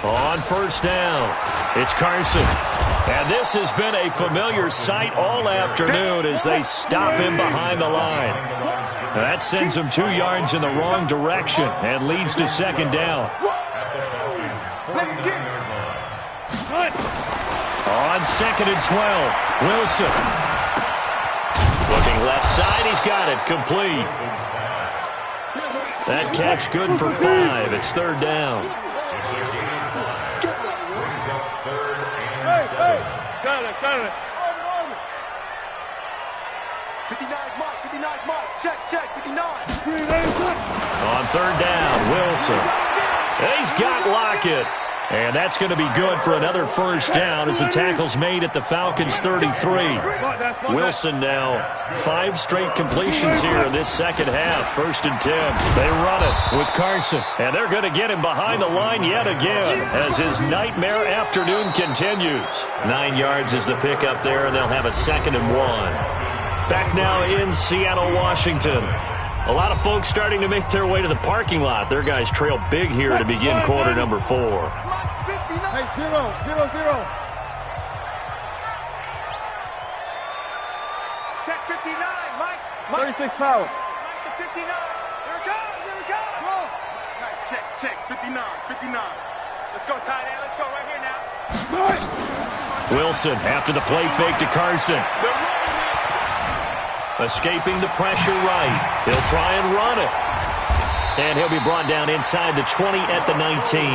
On 1st down, it's Carson. And this has been a familiar sight all afternoon as they stop him behind the line. That sends him 2 yards in the wrong direction and leads to 2nd down. On 2nd and 12, Wilson. Looking left side, he's got it, complete. That catch good for 5. It's 3rd down. Got it. 59 Mike. Check, 59. On 3rd down, Wilson. He's got Lockett. And that's going to be good for another 1st down as the tackle's made at the Falcons' 33. Wilson now 5 straight completions here in this second half. 1st and 10. They run it with Carson. And they're going to get him behind the line yet again as his nightmare afternoon continues. 9 yards is the pickup there, and they'll have a 2nd and 1. Back now in Seattle, Washington. A lot of folks starting to make their way to the parking lot. Their guys trail big here to begin quarter number 4. Hey, 0. Check 59, Mike. 36 power. Mike to 59. Here it comes. Right, check. 59. Let's go, tight end. Let's go right here now. Wilson after the play fake to Carson. Escaping the pressure right. He'll try and run it. And he'll be brought down inside the 20 at the 19.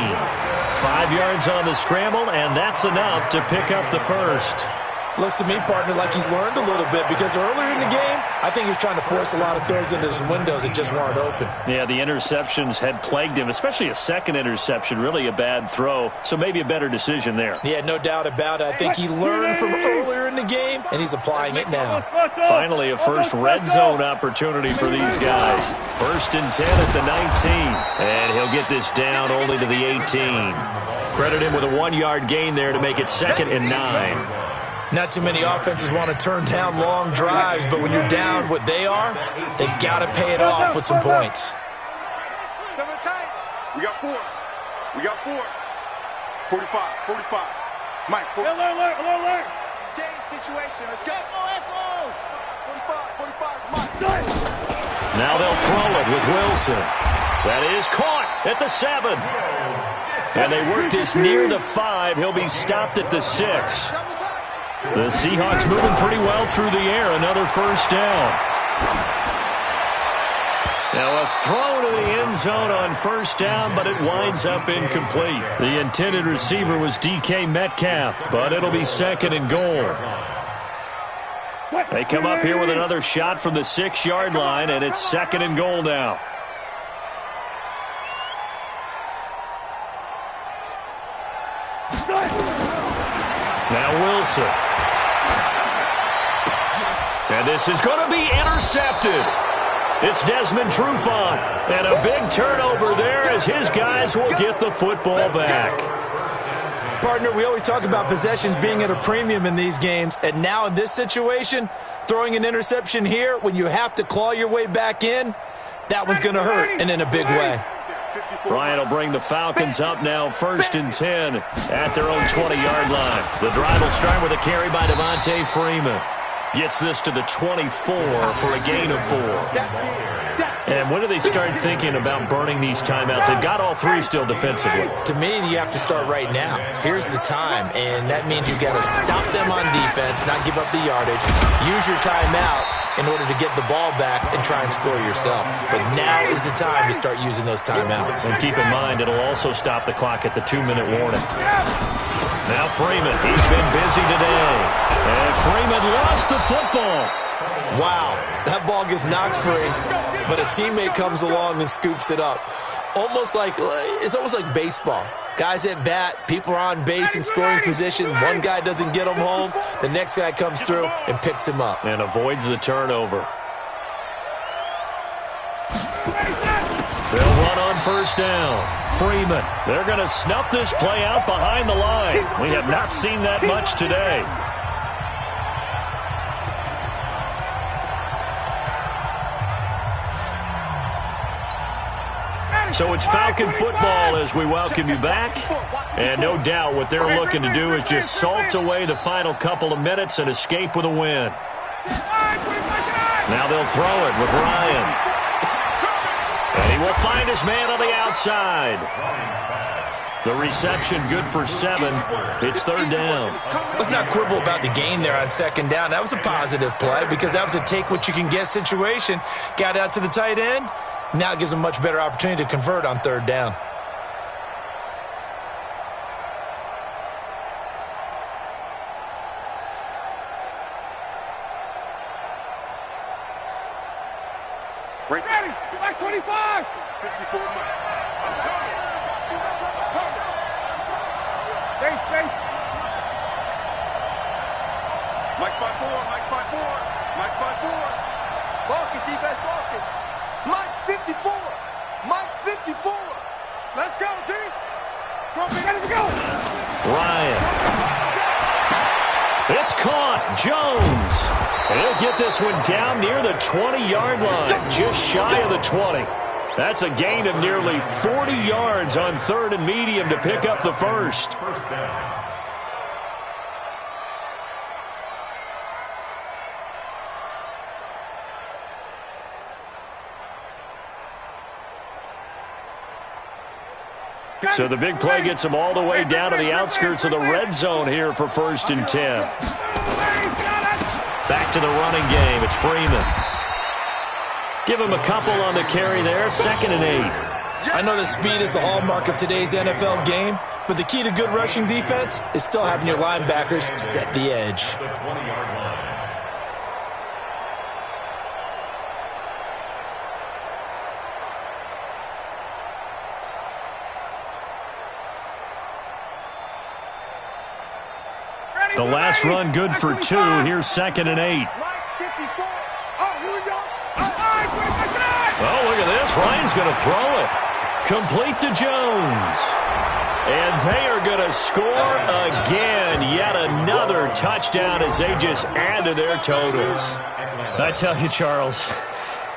5 yards on the scramble, and that's enough to pick up the first. Looks to me, partner, like he's learned a little bit because earlier in the game, I think he was trying to force a lot of throws into his windows that just weren't open. Yeah, the interceptions had plagued him, especially a second interception, really a bad throw. So maybe a better decision there. Yeah, no doubt about it. I think he learned from earlier in the game, and he's applying it now. Finally, a first red zone opportunity for these guys. 1st and 10 at the 19. And he'll get this down only to the 18. Credit him with a 1-yard gain there to make it 2nd and 9. Not too many offenses want to turn down long drives, but when you're down what they are, they've got to pay it off with some points. We got 4. We got 4. 45. 45. Mike, 40. Alert. It's game situation. Let's go. Echo. 45. 45. Mike. Now they'll throw it with Wilson. That is caught at the 7. And they work this near the 5. He'll be stopped at the 6. The Seahawks moving pretty well through the air. Another first down. Now a throw to the end zone on first down, but it winds up incomplete. The intended receiver was DK Metcalf, but it'll be 2nd and goal. They come up here with another shot from the 6-yard line, and it's 2nd and goal now. Now Wilson. And this is going to be intercepted. It's Desmond Trufant. And a big turnover there as his guys will get the football back. Partner, we always talk about possessions being at a premium in these games. And now in this situation, throwing an interception here when you have to claw your way back in, that one's going to hurt, and in a big way. Ryan will bring the Falcons up now 1st and 10 at their own 20-yard line. The drive will start with a carry by Devontae Freeman. Gets this to the 24 for a gain of 4. And when do they start thinking about burning these timeouts? They've got all 3 still defensively. To me, you have to start right now. Here's the time, and that means you've got to stop them on defense, not give up the yardage, use your timeouts in order to get the ball back and try and score yourself. But now is the time to start using those timeouts. And keep in mind, it'll also stop the clock at the 2-minute warning. Now Freeman, he's been busy today. And Freeman lost the football. Wow, that ball gets knocked free, but a teammate comes along and scoops it up. It's almost like baseball. Guys at bat, people are on base in scoring position. One guy doesn't get him home. The next guy comes through and picks him up. And avoids the turnover. They'll run on first down. Freeman, they're going to snuff this play out behind the line. We have not seen that much today. So it's Falcon football as we welcome you back. And no doubt what they're looking to do is just salt away the final couple of minutes and escape with a win. Now they'll throw it with Ryan. And he will find his man on the outside. The reception good for 7. It's 3rd down. Let's not quibble about the gain there on 2nd down. That was a positive play because that was a take-what-you-can-get situation. Got out to the tight end. Now it gives them a much better opportunity to convert on 3rd down. Ready. Black 25. 54 Mike. Space. Mike's by 4. Mike's by 4. Mike's by 4. Focus, defense, focus. Mike's 54. Mike's 54. Let's go, D. Let's go. Ryan. It's caught. Jones. And he'll get this one down near the 20-yard line, just shy of the 20. That's a gain of nearly 40 yards on 3rd and medium to pick up the first. First down. So the big play gets them all the way down to the outskirts of the red zone here for 1st and 10. Back to the running game. It's Freeman. Give him a couple on the carry there. 2nd and 8. I know that speed is the hallmark of today's NFL game, but the key to good rushing defense is still having your linebackers set the edge. The 20-yard line. The last run good for 2. Here's 2nd and 8. Oh, look at this. Ryan's going to throw it. Complete to Jones. And they are going to score again. Yet another touchdown as they just add to their totals. I tell you, Charles,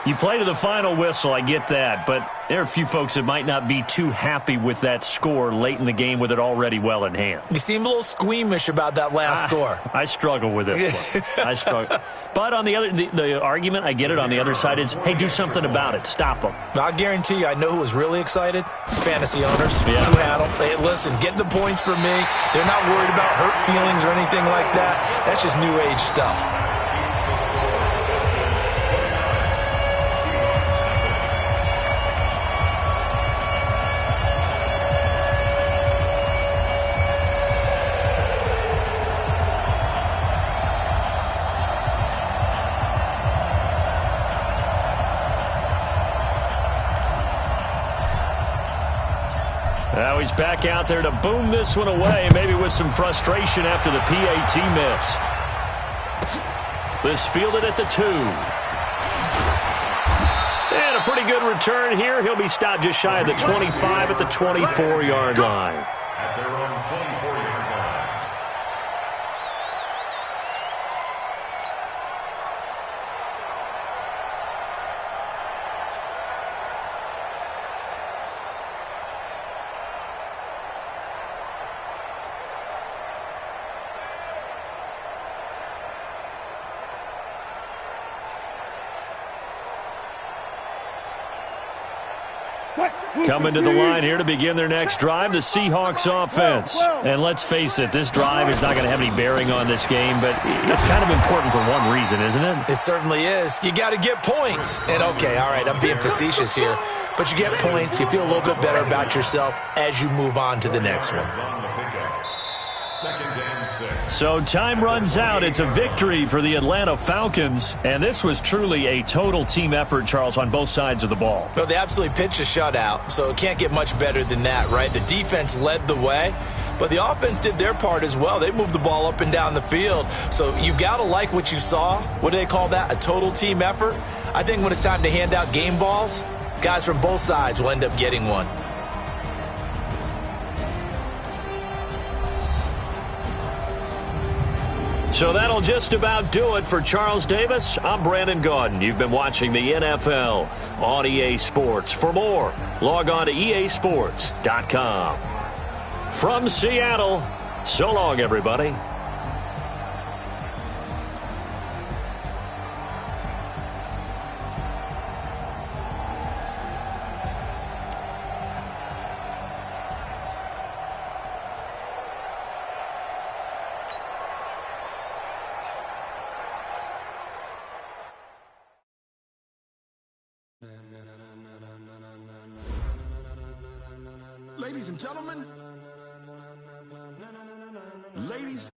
you play to the final whistle, I get that, but there are a few folks that might not be too happy with that score late in the game with it already well in hand. You seem a little squeamish about that last score. I struggle with this one. I struggle. But on the other, the argument, I get it, on the other side is, hey, do something about it. Stop them. I'll guarantee you, I know who was really excited. Fantasy owners who had them. Hey, listen, get the points for me. They're not worried about hurt feelings or anything like that. That's just new age stuff. Now he's back out there to boom this one away, maybe with some frustration after the PAT miss. This fielded at the 2. And a pretty good return here. He'll be stopped just shy of the 25 at the 24-yard line. At their own 24-yard line. Coming to the line here to begin their next drive, the Seahawks offense. And let's face it, this drive is not going to have any bearing on this game, but it's kind of important for one reason, isn't it? It certainly is. You got to get points. And, okay, all right, I'm being facetious here. But you get points, you feel a little bit better about yourself as you move on to the next one. So time runs out. It's a victory for the Atlanta Falcons. And this was truly a total team effort, Charles, on both sides of the ball. Well, they absolutely pitched a shutout, so it can't get much better than that, right? The defense led the way, but the offense did their part as well. They moved the ball up and down the field. So you've got to like what you saw. What do they call that? A total team effort? I think when it's time to hand out game balls, guys from both sides will end up getting one. So that'll just about do it for Charles Davis. I'm Brandon Gaudin. You've been watching the NFL on EA Sports. For more, log on to easports.com. From Seattle, so long, everybody. Ladies and gentlemen, ladies